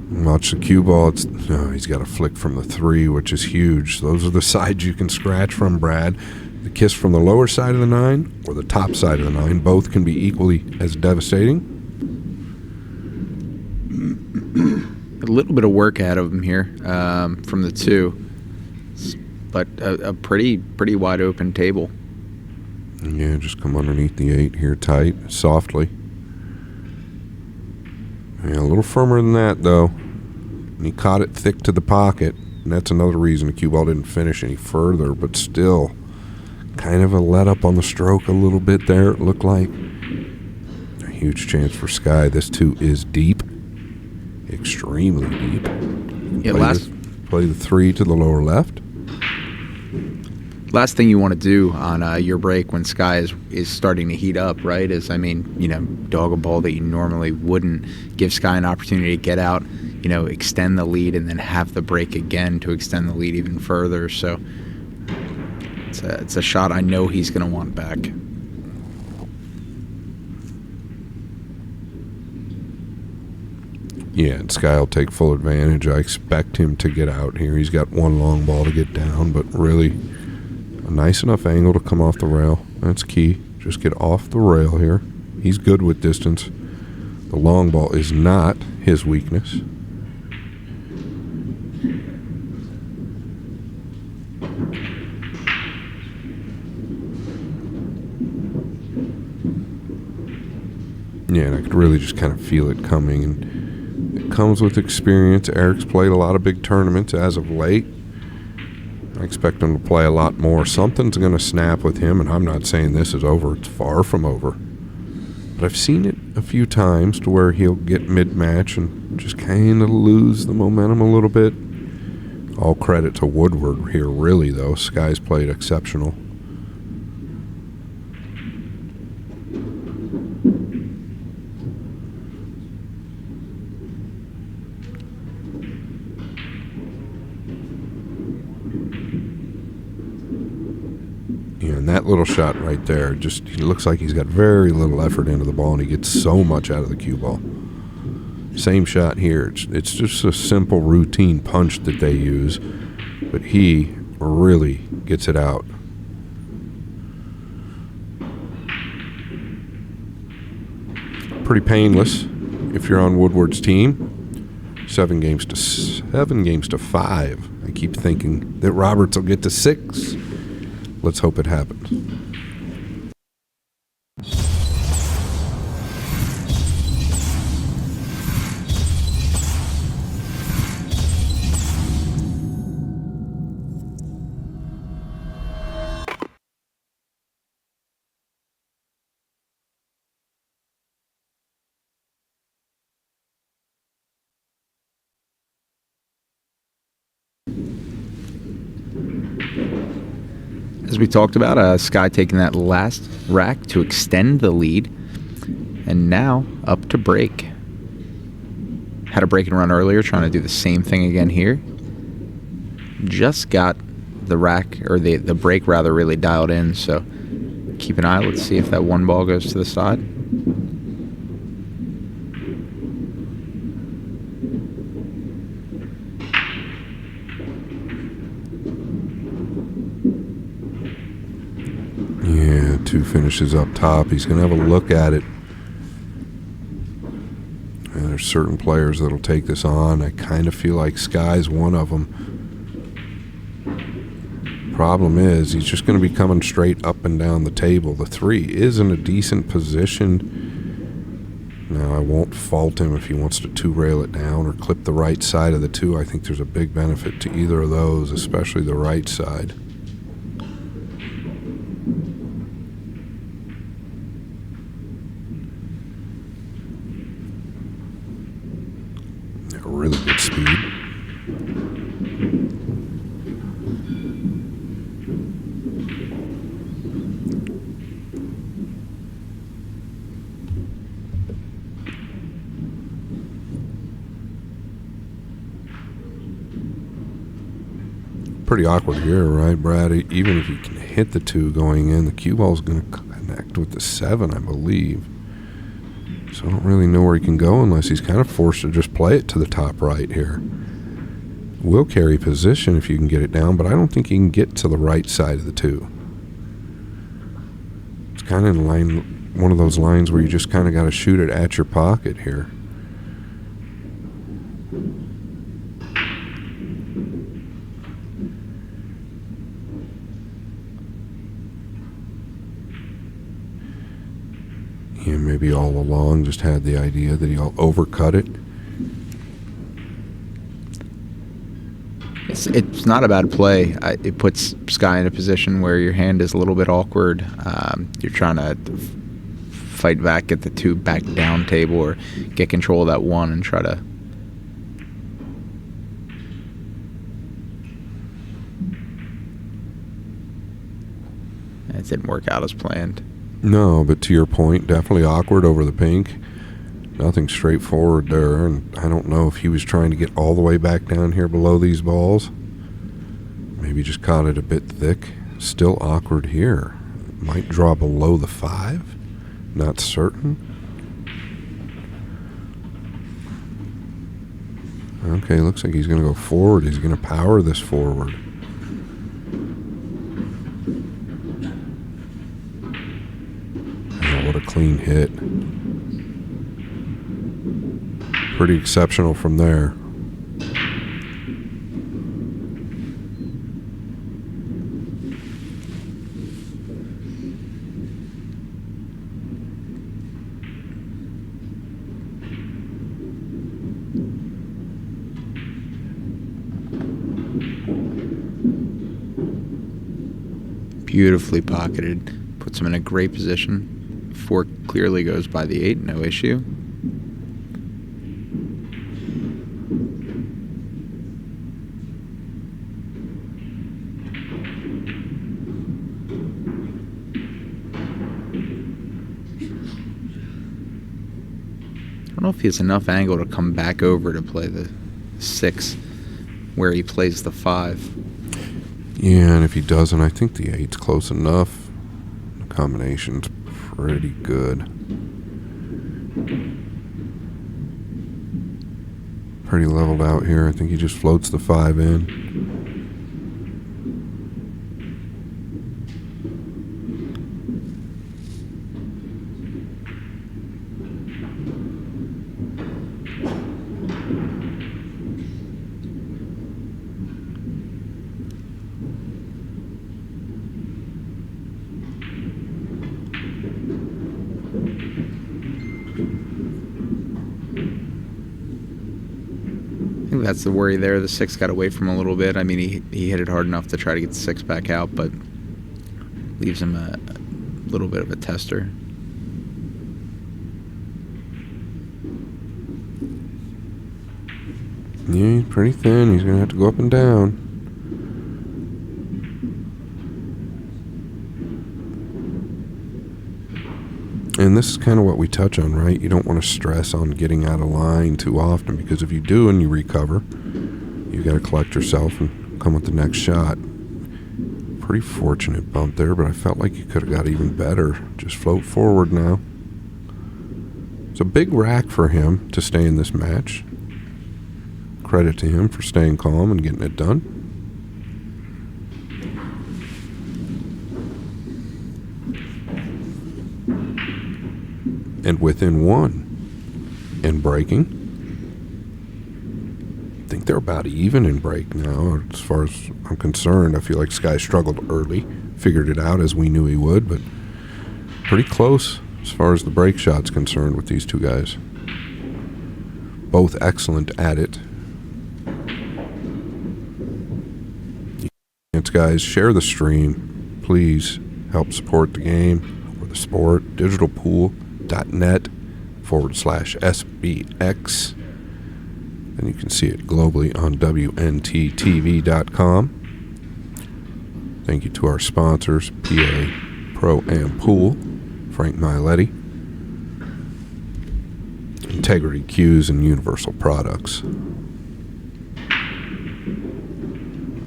Watch the cue ball. He's got a flick from the 3, which is huge. Those are the sides you can scratch from, Brad. The kiss from the lower side of the 9 or the top side of the 9. Both can be equally as devastating. A little bit of work ahead of him here from the 2, but a pretty wide open table. Yeah, just come underneath the 8 here tight, softly. Yeah, a little firmer than that, though. And he caught it thick to the pocket, and that's another reason the cue ball didn't finish any further, but still kind of a let up on the stroke a little bit there, it looked like. A huge chance for Sky. This 2 is deep. Extremely deep. Yeah, play the 3 to the lower left. Last thing you want to do on your break when Sky is starting to heat up, right, is, dog a ball that you normally wouldn't. Give Sky an opportunity to get out, extend the lead, and then have the break again to extend the lead even further. So it's a shot I know he's going to want back. Yeah, and Sky will take full advantage. I expect him to get out here. He's got one long ball to get down, but really a nice enough angle to come off the rail. That's key. Just get off the rail here. He's good with distance. The long ball is not his weakness. Yeah, and I could really just kind of feel it coming, and it comes with experience. Eric's played a lot of big tournaments as of late. I expect him to play a lot more. Something's going to snap with him, and I'm not saying this is over. It's far from over. But I've seen it a few times to where he'll get mid-match and just kind of lose the momentum a little bit. All credit to Woodward here, really, though. Sky's played exceptional. And that little shot right there, just he looks like he's got very little effort into the ball, and he gets so much out of the cue ball. Same shot here. It's just a simple routine punch that they use, but he really gets it out. Pretty painless if you're on Woodward's team. 7 games to 5. I keep thinking that Roberts will get to 6. Let's hope it happens. As we talked about, Sky taking that last rack to extend the lead. And now up to break. Had a break and run earlier, trying to do the same thing again here. Just got the rack, or the break rather, really dialed in, so keep an eye. Let's see if that one ball goes to the side. Yeah, 2 finishes up top. He's going to have a look at it. And there's certain players that'll take this on. I kind of feel like Sky's one of them. Problem is, he's just going to be coming straight up and down the table. The 3 is in a decent position. Now, I won't fault him if he wants to 2-rail it down or clip the right side of the 2. I think there's a big benefit to either of those, especially the right side. Really good speed. Pretty awkward here, right, Brad? Even if you can hit the 2 going in, the cue ball's going to connect with the 7, I believe. So I don't really know where he can go unless he's kind of forced to just play it to the top right here. Will carry position if you can get it down, but I don't think he can get to the right side of the 2. It's kind of in line, one of those lines where you just kind of got to shoot it at your pocket here. And maybe all along just had the idea that he'll overcut it. It's not a bad play. It puts Sky in a position where your hand is a little bit awkward. You're trying to fight back, get the 2 back down table, or get control of that 1 and try to... It didn't work out as planned. No, but to your point, definitely awkward over the pink. Nothing straightforward there, and I don't know if he was trying to get all the way back down here below these balls. Maybe just caught it a bit thick. Still awkward here. Might draw below the 5. Not certain. Okay, looks like he's going to go forward. He's going to power this forward. Oh, what a clean hit. Pretty exceptional from there. Beautifully pocketed. Puts him in a great position. 4 clearly goes by the 8, no issue. I don't know if he has enough angle to come back over to play the 6 where he plays the 5. Yeah, and if he doesn't, I think the 8's close enough. The combination's pretty good. Pretty leveled out here. I think he just floats the 5 in. I think that's the worry there. The 6 got away from him a little bit. I mean, he hit it hard enough to try to get the 6 back out, but leaves him a little bit of a tester. Yeah, he's pretty thin. He's going to have to go up and down. And this is kind of what we touch on, right? You don't want to stress on getting out of line too often, because if you do and you recover, you got to collect yourself and come with the next shot. Pretty fortunate bump there, but I felt like you could have got even better. Just float forward now. It's a big rack for him to stay in this match. Credit to him for staying calm and getting it done. And within one in breaking. I think they're about even in break now, as far as I'm concerned. I feel like Sky struggled early, figured it out as we knew he would, but pretty close as far as the break shot's concerned with these two guys. Both excellent at it. Guys, share the stream. Please help support the game or the sport. digitalpool.net/SBX. And you can see it globally on WNTTV.com. Thank you to our sponsors, PA Pro Am Pool, Frank Miletti, Integrity Cues, and Universal Products.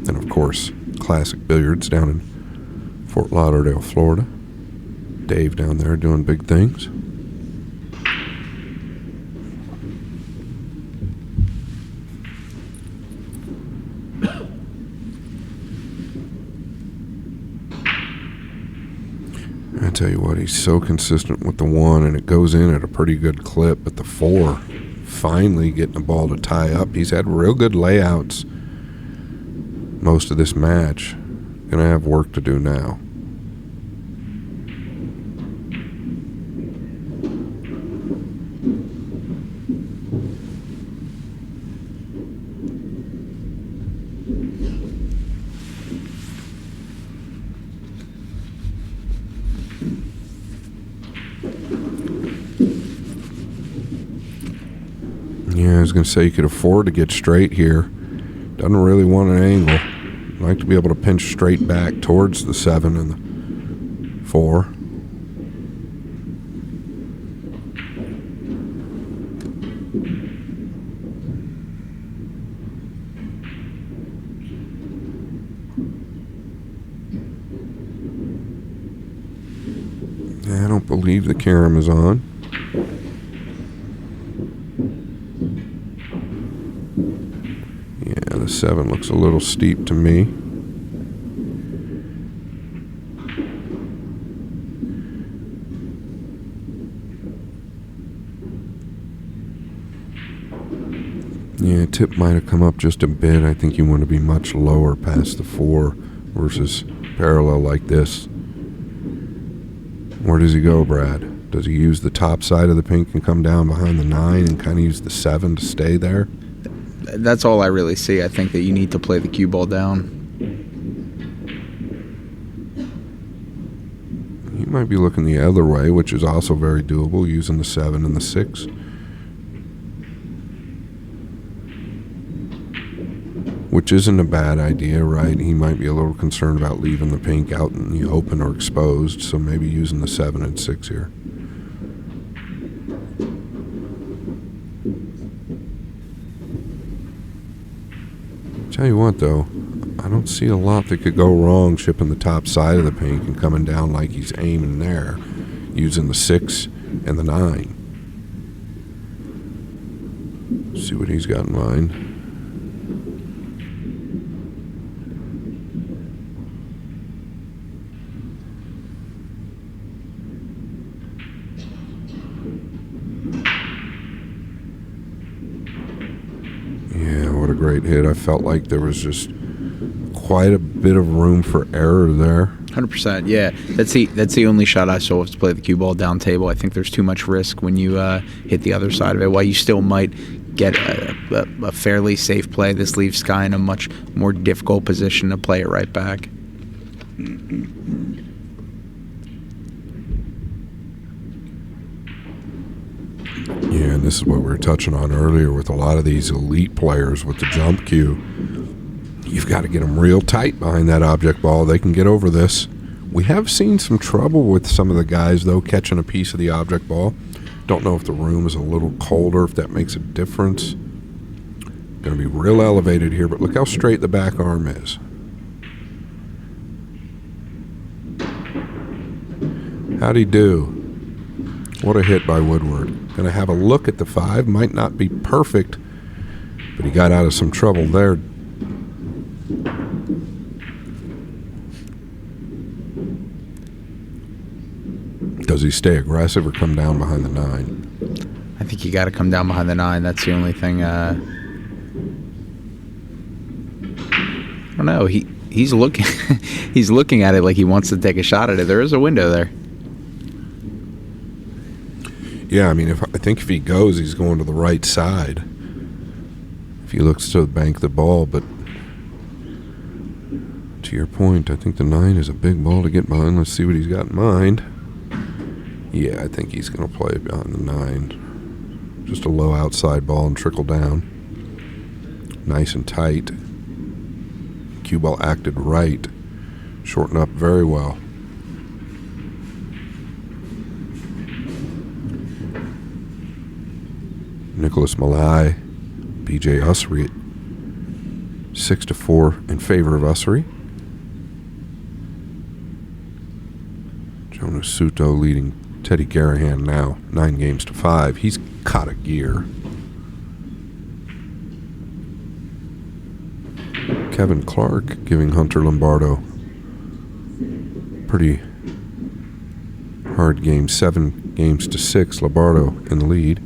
And of course, Classic Billiards down in Fort Lauderdale, Florida. Dave down there doing big things. I tell you what, he's so consistent with the 1, and it goes in at a pretty good clip, but the 4 finally getting the ball to tie up. He's had real good layouts most of this match. Gonna have work to do now. Yeah, I was going to say you could afford to get straight here. Doesn't really want an angle. Like to be able to pinch straight back towards the 7 and the 4. I don't believe the carom is on. Yeah, the 7 looks a little steep to me. Yeah, tip might have come up just a bit. I think you want to be much lower past the 4 versus parallel like this. Where does he go, Brad? Does he use the top side of the pink and come down behind the 9 and kind of use the 7 to stay there? That's all I really see. I think that you need to play the cue ball down. He might be looking the other way, which is also very doable, using the 7 and the 6. Which isn't a bad idea, right? He might be a little concerned about leaving the pink out in the open or exposed, so maybe using the 7 and 6 here. Tell you what, though, I don't see a lot that could go wrong shipping the top side of the pink and coming down like he's aiming there, using the 6 and the 9. See what he's got in mind. A great hit. I felt like there was just quite a bit of room for error there. 100%, yeah. That's the only shot I saw was to play the cue ball down table. I think there's too much risk when you hit the other side of it. While you still might get a fairly safe play, this leaves Sky in a much more difficult position to play it right back. Yeah, and this is what we were touching on earlier with a lot of these elite players with the jump cue. You've got to get them real tight behind that object ball. They can get over this We have seen some trouble with some of the guys, though, catching a piece of the object ball. Don't know if the room is a little colder, if that makes a difference. Going to be real elevated here, but look how straight the back arm is. How'd he do? What a hit by Woodward. Going to have a look at the 5. Might not be perfect, but he got out of some trouble there. Does he stay aggressive or come down behind the 9? I think you got to come down behind the 9. That's the only thing. I don't know. He's looking. He's looking at it like he wants to take a shot at it. There is a window there. Yeah, I mean, I think if he goes, he's going to the right side. If he looks to bank the ball, but to your point, I think the 9 is a big ball to get behind. Let's see what he's got in mind. Yeah, I think he's going to play behind the 9. Just a low outside ball and trickle down. Nice and tight. Cue ball acted right. Shorten up very well. Nicholas Malai, BJ Ussery at 6-4 in favor of Ussery. Jonas Suto leading Teddy Garahan now 9-5. He's caught a gear. Kevin Clark giving Hunter Lombardo pretty hard game, 7-6. Lombardo in the lead.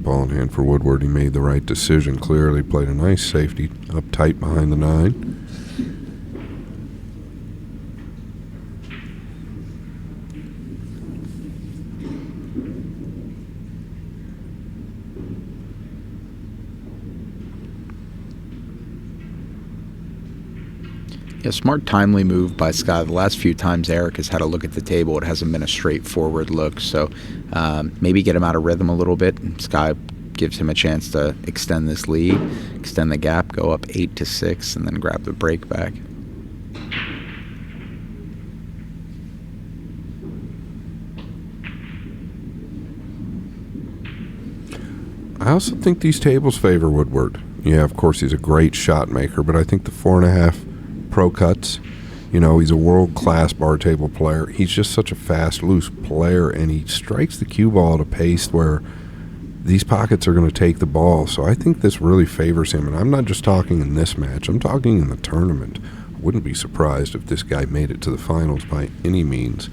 Ball in hand for Woodward. He made the right decision. Clearly played a nice safety up tight behind the 9. Yeah, smart, timely move by Scott. The last few times Eric has had a look at the table, it hasn't been a straightforward look. So maybe get him out of rhythm a little bit. Sky gives him a chance to extend this lead, extend the gap, go up 8-6, and then grab the break back. I also think these tables favor Woodward. Yeah, of course, he's a great shot maker, but I think the 4.5 pro cuts, you know, he's a world-class bar table player. He's just such a fast, loose player, and he strikes the cue ball at a pace where these pockets are going to take the ball. So I think this really favors him, and I'm not just talking in this match. I'm talking in the tournament. I wouldn't be surprised if this guy made it to the finals by any means.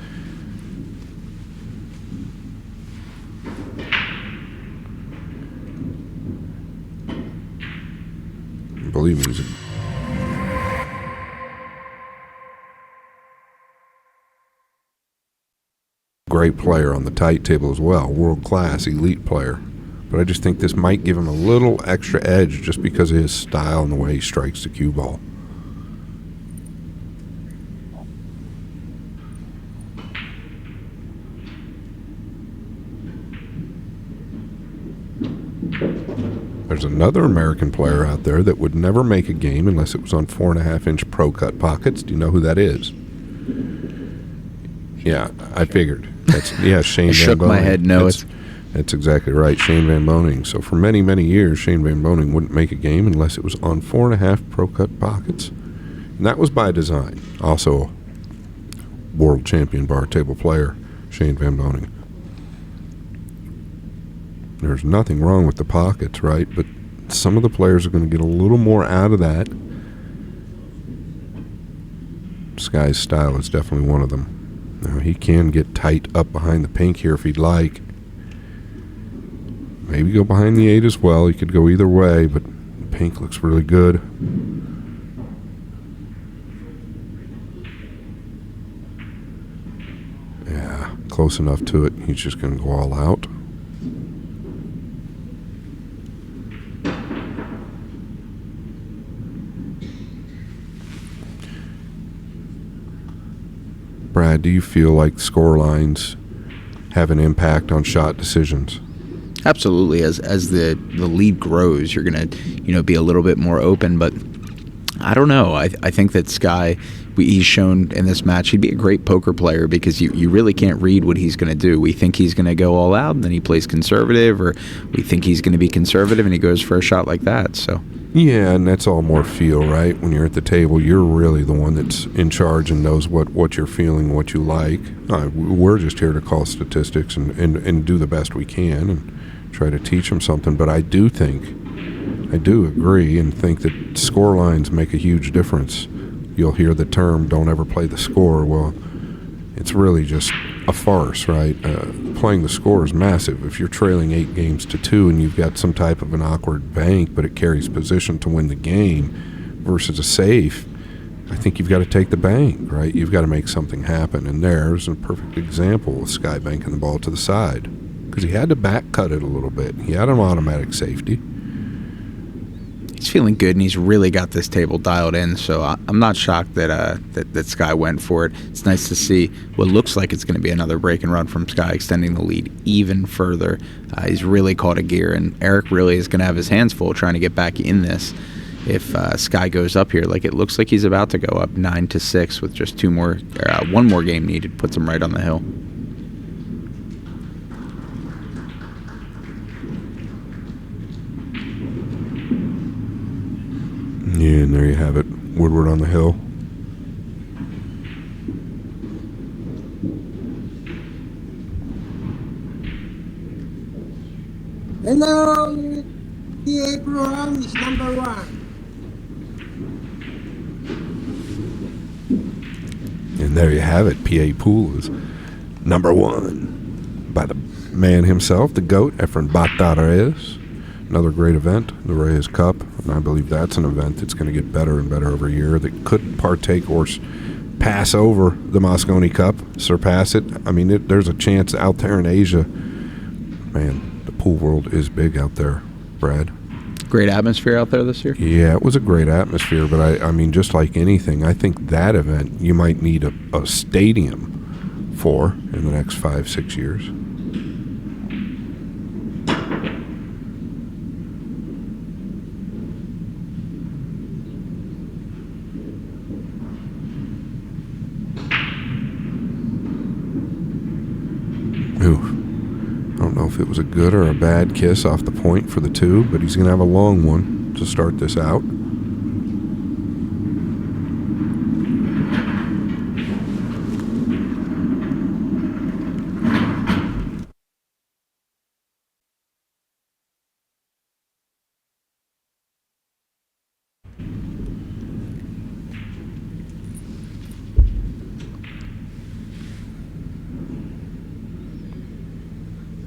Believe me, he's a great player on the tight table as well. World-class, elite player. But I just think this might give him a little extra edge just because of his style and the way he strikes the cue ball. There's another American player out there that would never make a game unless it was on 4.5-inch pro cut pockets. Do you know who that is? Yeah, I figured. Shane I Van shook Boning. my head, no. That's exactly right, Shane Van Boning. So for many, many years, Shane Van Boning wouldn't make a game unless it was on 4.5 pro cut pockets. And that was by design. Also, world champion bar table player, Shane Van Boning. There's nothing wrong with the pockets, right? But some of the players are going to get a little more out of that. Sky's style is definitely one of them. Now, he can get tight up behind the pink here if he'd like. Maybe go behind the 8 as well. He could go either way, but the pink looks really good. Yeah, close enough to it. He's just going to go all out. Brad, do you feel like score lines have an impact on shot decisions? Absolutely. As the lead grows, you're going to be a little bit more open. But I don't know. I think that Sky, he's shown in this match he'd be a great poker player because you really can't read what he's going to do. We think he's going to go all out, and then he plays conservative, or we think he's going to be conservative, and he goes for a shot like that. So. Yeah, and that's all more feel, right? When you're at the table, you're really the one that's in charge and knows what you're feeling, what you like. We're just here to call statistics and do the best we can and try to teach them something. But I do agree and think that score lines make a huge difference. You'll hear the term, don't ever play the score. Well, it's really just a farce, right? Playing the score is massive. If you're trailing 8-2 and you've got some type of an awkward bank, but it carries position to win the game versus a safe, I think you've got to take the bank, right? You've got to make something happen. And there's a perfect example of Sky banking the ball to the side because he had to back cut it a little bit. He had an automatic safety. He's feeling good, and he's really got this table dialed in. So I'm not shocked that Sky went for it. It's nice to see what looks like it's going to be another break and run from Sky, extending the lead even further. He's really caught a gear, and Eric really is going to have his hands full trying to get back in this. If Sky goes up here, like it looks like he's about to go up 9-6 with just one more game needed, puts him right on the hill. Yeah, and there you have it. Woodward on the hill. Hello, the program is number 1. And there you have it. PA Pool is number 1 by the man himself, the GOAT, Efren Batares. Another great event, the Reyes Cup, and I believe that's an event that's going to get better and better every year that could partake or pass over the Moscone Cup, surpass it. I mean, there's a chance out there in Asia. Man, the pool world is big out there, Brad. Great atmosphere out there this year? Yeah, it was a great atmosphere, but I mean, just like anything, I think that event you might need a stadium for in the next 5-6 years. I don't know if it was a good or a bad kiss off the point for the 2, but he's going to have a long one to start this out.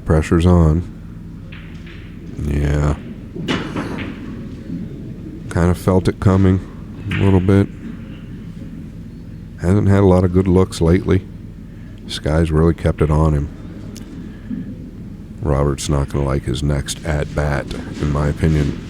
Pressure's on. Yeah. Kind of felt it coming a little bit. Hasn't had a lot of good looks lately. Sky's really kept it on him. Robert's not going to like his next at-bat, in my opinion.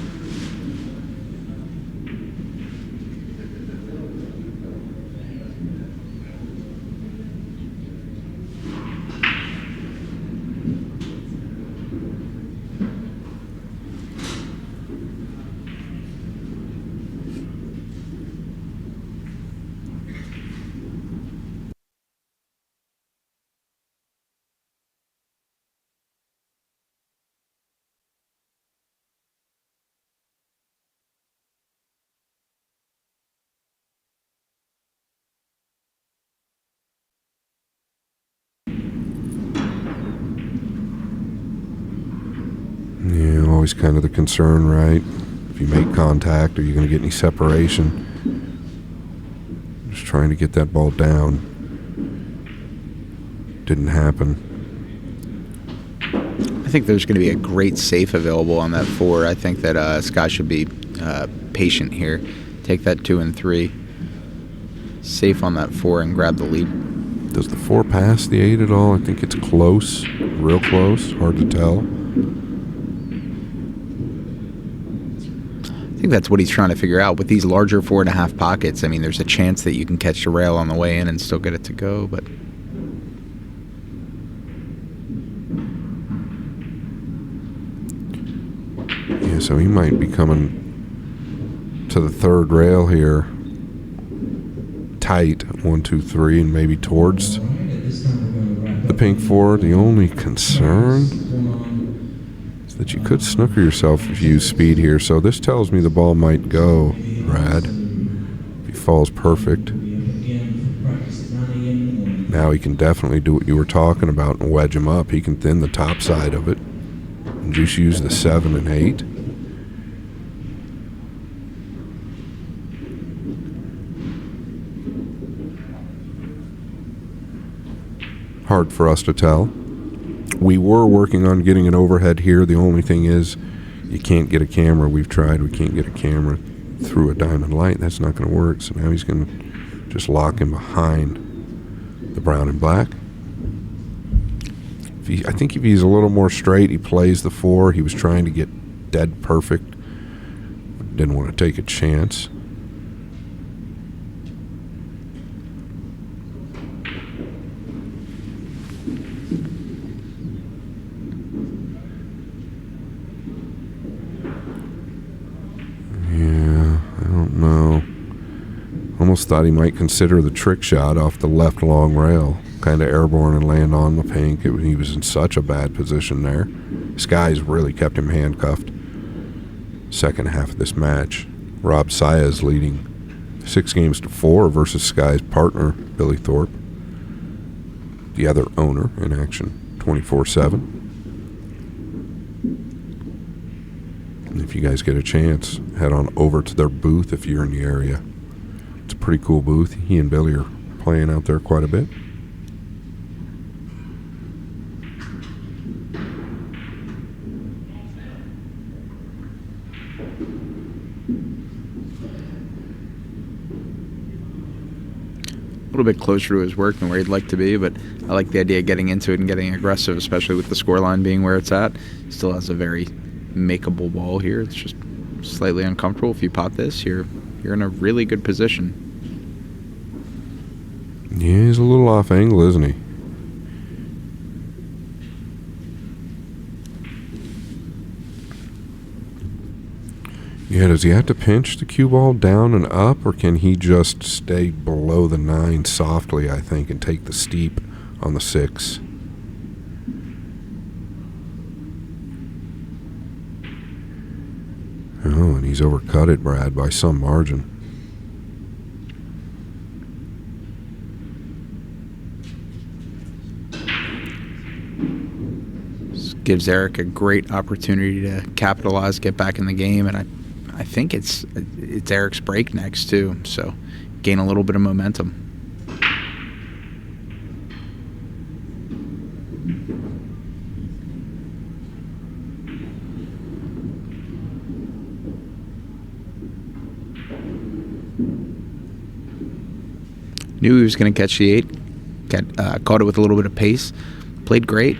Yeah, always kind of the concern, right? If you make contact, are you going to get any separation? Just trying to get that ball down. Didn't happen. I think there's going to be a great safe available on that 4. I think that Sky should be patient here. Take that 2 and 3. Safe on that 4 and grab the lead. Does the 4 pass the 8 at all? I think it's close, real close, hard to tell. I think think that's what he's trying to figure out. With these larger 4.5 pockets, I mean, there's a chance that you can catch the rail on the way in and still get it to go, but... Yeah, so he might be coming to the third rail here. Tight, 1, 2, 3, and maybe towards the pink four. The only concern is that you could snooker yourself if you use speed here. So this tells me the ball might go, Brad. If he falls perfect. Now he can definitely do what you were talking about and wedge him up. He can thin the top side of it and just use the 7 and 8. Hard for us to tell. We were working on getting an overhead here. The only thing is you can't get a camera. We've tried. We can't get a camera through a diamond light. That's not going to work. So now he's going to just lock him behind the brown and black. I think if he's a little more straight, he plays the 4. He was trying to get dead perfect. Didn't want to take a chance. Almost thought he might consider the trick shot off the left long rail, kind of airborne and land on the pink. He was in such a bad position there. Sky's really kept him handcuffed. Second half of this match, Rob Saez leading 6-4 versus Sky's partner, Billy Thorpe, the other owner in action 24/7. And if you guys get a chance, head on over to their booth if you're in the area. It's a pretty cool booth. He and Billy are playing out there quite a bit. A little bit closer to his work than where he'd like to be, but I like the idea of getting into it and getting aggressive, especially with the scoreline being where it's at. Still has a very makeable ball here. It's just slightly uncomfortable. If you pot this, you're in a really good position. Yeah, he's a little off angle, isn't he? Yeah, does he have to pinch the cue ball down and up, or can he just stay below the 9 softly, I think, and take the steep on the 6? Oh, and he's overcut it, Brad, by some margin. This gives Eric a great opportunity to capitalize, get back in the game, and I think it's Eric's break next too, so gain a little bit of momentum. Knew he was going to catch the 8. Caught it with a little bit of pace. Played great.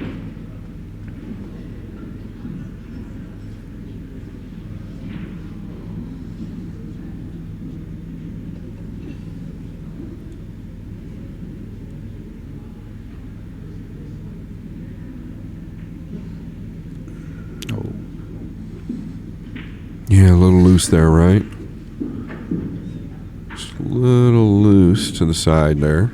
Oh. Yeah, a little loose there, right? Just a little loose to the side there.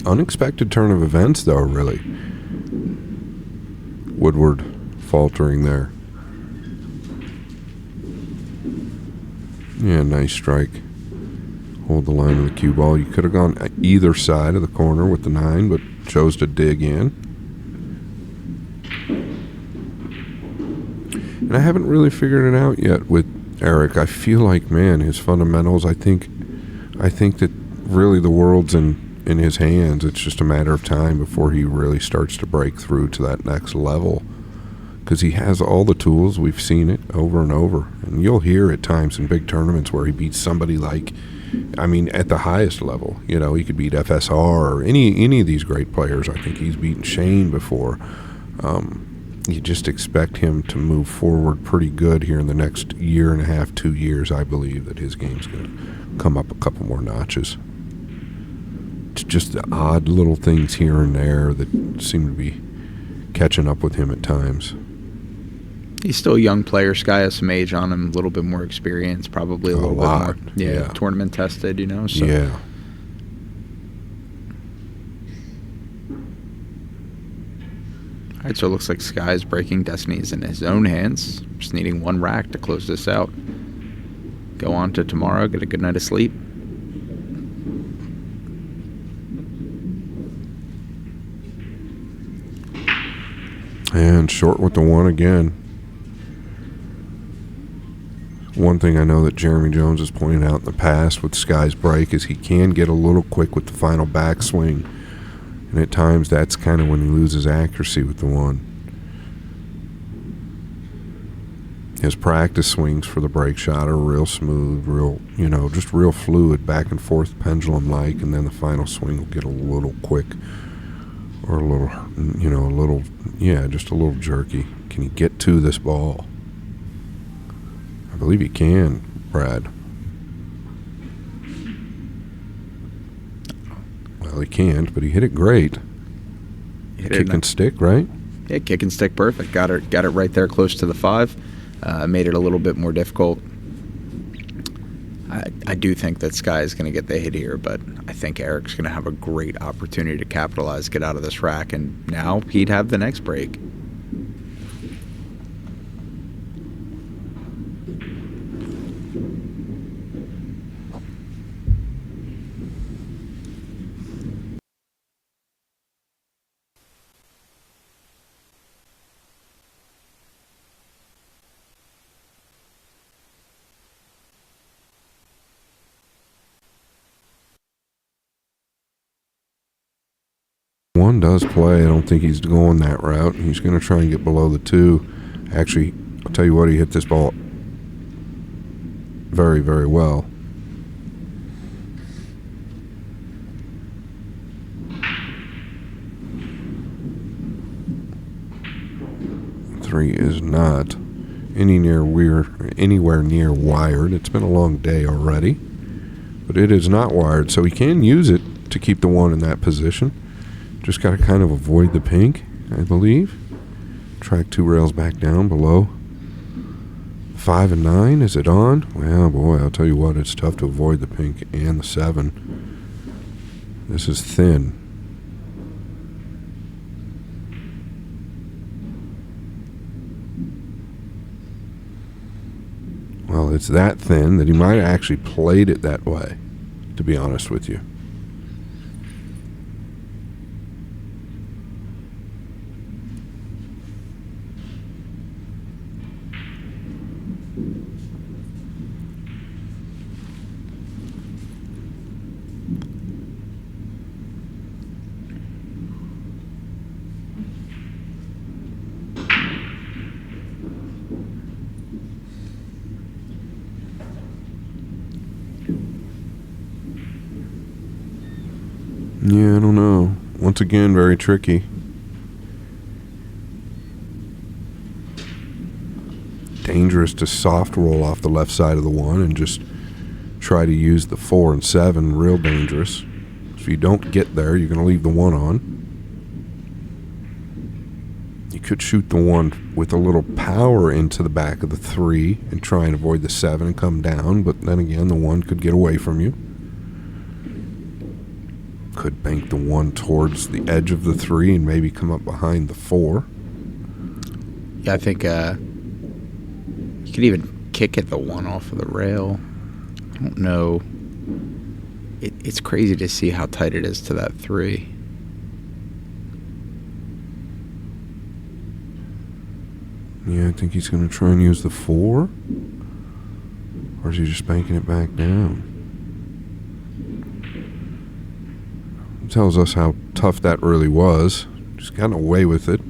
Unexpected turn of events, though, really. Woodward faltering there. Yeah, nice strike. Hold the line of the cue ball. You could have gone either side of the corner with the 9, but chose to dig in. And I haven't really figured it out yet with Eric. I feel like, man, his fundamentals, I think that really the world's in his hands. It's just a matter of time before he really starts to break through to that next level. because he has all the tools. We've seen it over and over. And you'll hear at times in big tournaments where he beats somebody like, I mean, at the highest level. You know, he could beat FSR or any of these great players. I think he's beaten Shane before. You just expect him to move forward pretty good here in the next year and a half, 2 years. I believe that his game's going to come up a couple more notches. It's just the odd little things here and there that seem to be catching up with him at times. He's still a young player. Sky has some age on him, a little bit more experience, probably a little bit more. Yeah, tournament tested, you know. So. Yeah. All right, so it looks like Sky's breaking Destiny's in his own hands. Just needing one rack to close this out. Go on to tomorrow, get a good night of sleep. And short with the 1 again. One thing I know that Jeremy Jones has pointed out in the past with Sky's break is he can get a little quick with the final backswing. And at times that's kind of when he loses accuracy with the 1. His practice swings for the break shot are real smooth, real, just real fluid, back and forth pendulum-like, and then the final swing will get a little quick or a little, just a little jerky. Can he get to this ball? I believe he can, Brad. Well, he can't, but he hit it great. Kick and stick, right? Yeah, kick and stick, perfect. Got it right there, close to the 5. Made it a little bit more difficult. I do think that Sky is going to get the hit here, but I think Eric's going to have a great opportunity to capitalize, get out of this rack, and now he'd have the next break. One does play. I don't think he's going that route. He's going to try and get below the 2. Actually, I'll tell you what, he hit this ball very, very well. Three is not anywhere near wired. It's been a long day already, but it is not wired, so he can use it to keep the 1 in that position. Just got to kind of avoid the pink, I believe. Track 2 rails back down below 5 and 9. Is it on? Well, boy, I'll tell you what, it's tough to avoid the pink and the 7. This is thin. Well, it's that thin that he might have actually played it that way, to be honest with you. Yeah, I don't know. Once again, very tricky. Dangerous to soft roll off the left side of the 1 and just try to use the 4 and 7. Real dangerous. If you don't get there, you're going to leave the 1 on. You could shoot the 1 with a little power into the back of the 3 and try and avoid the 7 and come down, but then again, the 1 could get away from you. Could bank the 1 towards the edge of the 3 and maybe come up behind the 4. Yeah, I think you could even kick at the 1 off of the rail. I don't know. It's crazy to see how tight it is to that 3. Yeah, I think he's going to try and use the 4. Or is he just banking it back down? Tells us how tough that really was. Just got away with it.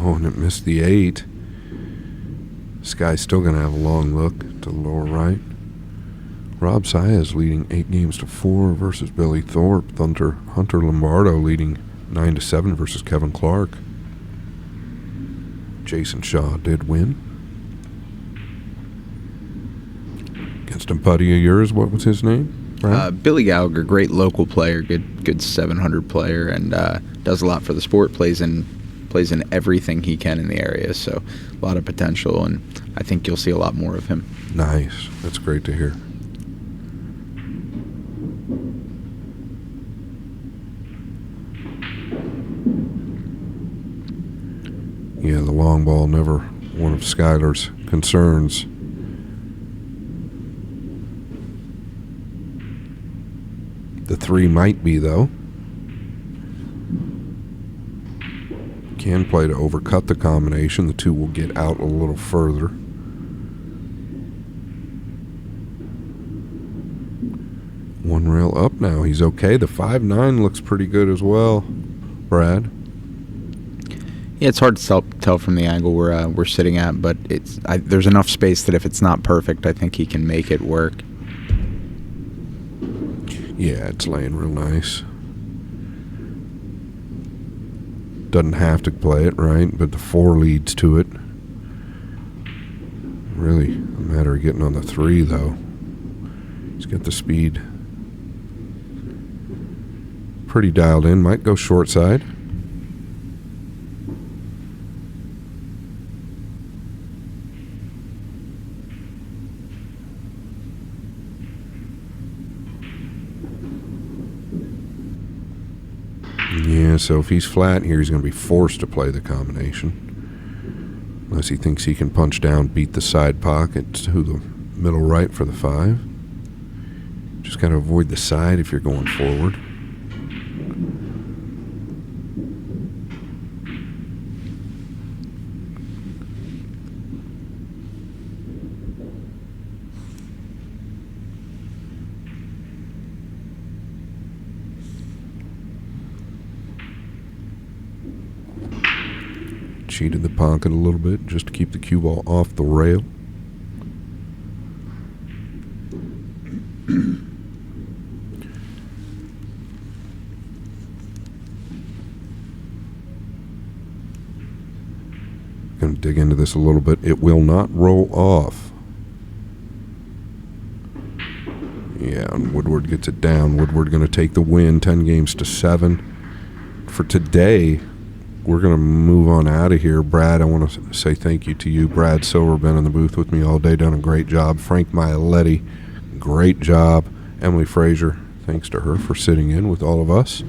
Oh, and it missed the 8. Sky's still going to have a long look to the lower right. Rob Saez leading 8-4 versus Billy Thorpe. Hunter Lombardo leading 9-7 versus Kevin Clark. Jason Shaw did win. Against a buddy of yours, what was his name? Billy Gallagher, great local player, good 700 player, and does a lot for the sport. Plays in everything he can in the area, so a lot of potential, and I think you'll see a lot more of him. Nice. That's great to hear. Yeah, the long ball, never one of Skylar's concerns. The 3 might be, though. Can play to overcut the combination. The 2 will get out a little further. One rail up now. He's okay. The 5-9 looks pretty good as well, Brad. Yeah, it's hard to tell from the angle we're sitting at, but there's enough space that if it's not perfect, I think he can make it work. Yeah, it's laying real nice. Doesn't have to play it, right? But the 4 leads to it. Really a matter of getting on the 3, though. He's got the speed pretty dialed in. Might go short side. Yeah, so if he's flat here, he's going to be forced to play the combination. Unless he thinks he can punch down, beat the side pocket to the middle right for the 5. Just got to avoid the side if you're going forward. Cheated the pocket a little bit just to keep the cue ball off the rail. Going to dig into this a little bit. It will not roll off. Yeah, and Woodward gets it down. Woodward going to take the win, 10-7. For today, we're going to move on out of here. Brad, I want to say thank you to you. Brad Silver, been in the booth with me all day, done a great job. Frank Mialetti, great job. Emily Frazier, thanks to her for sitting in with all of us.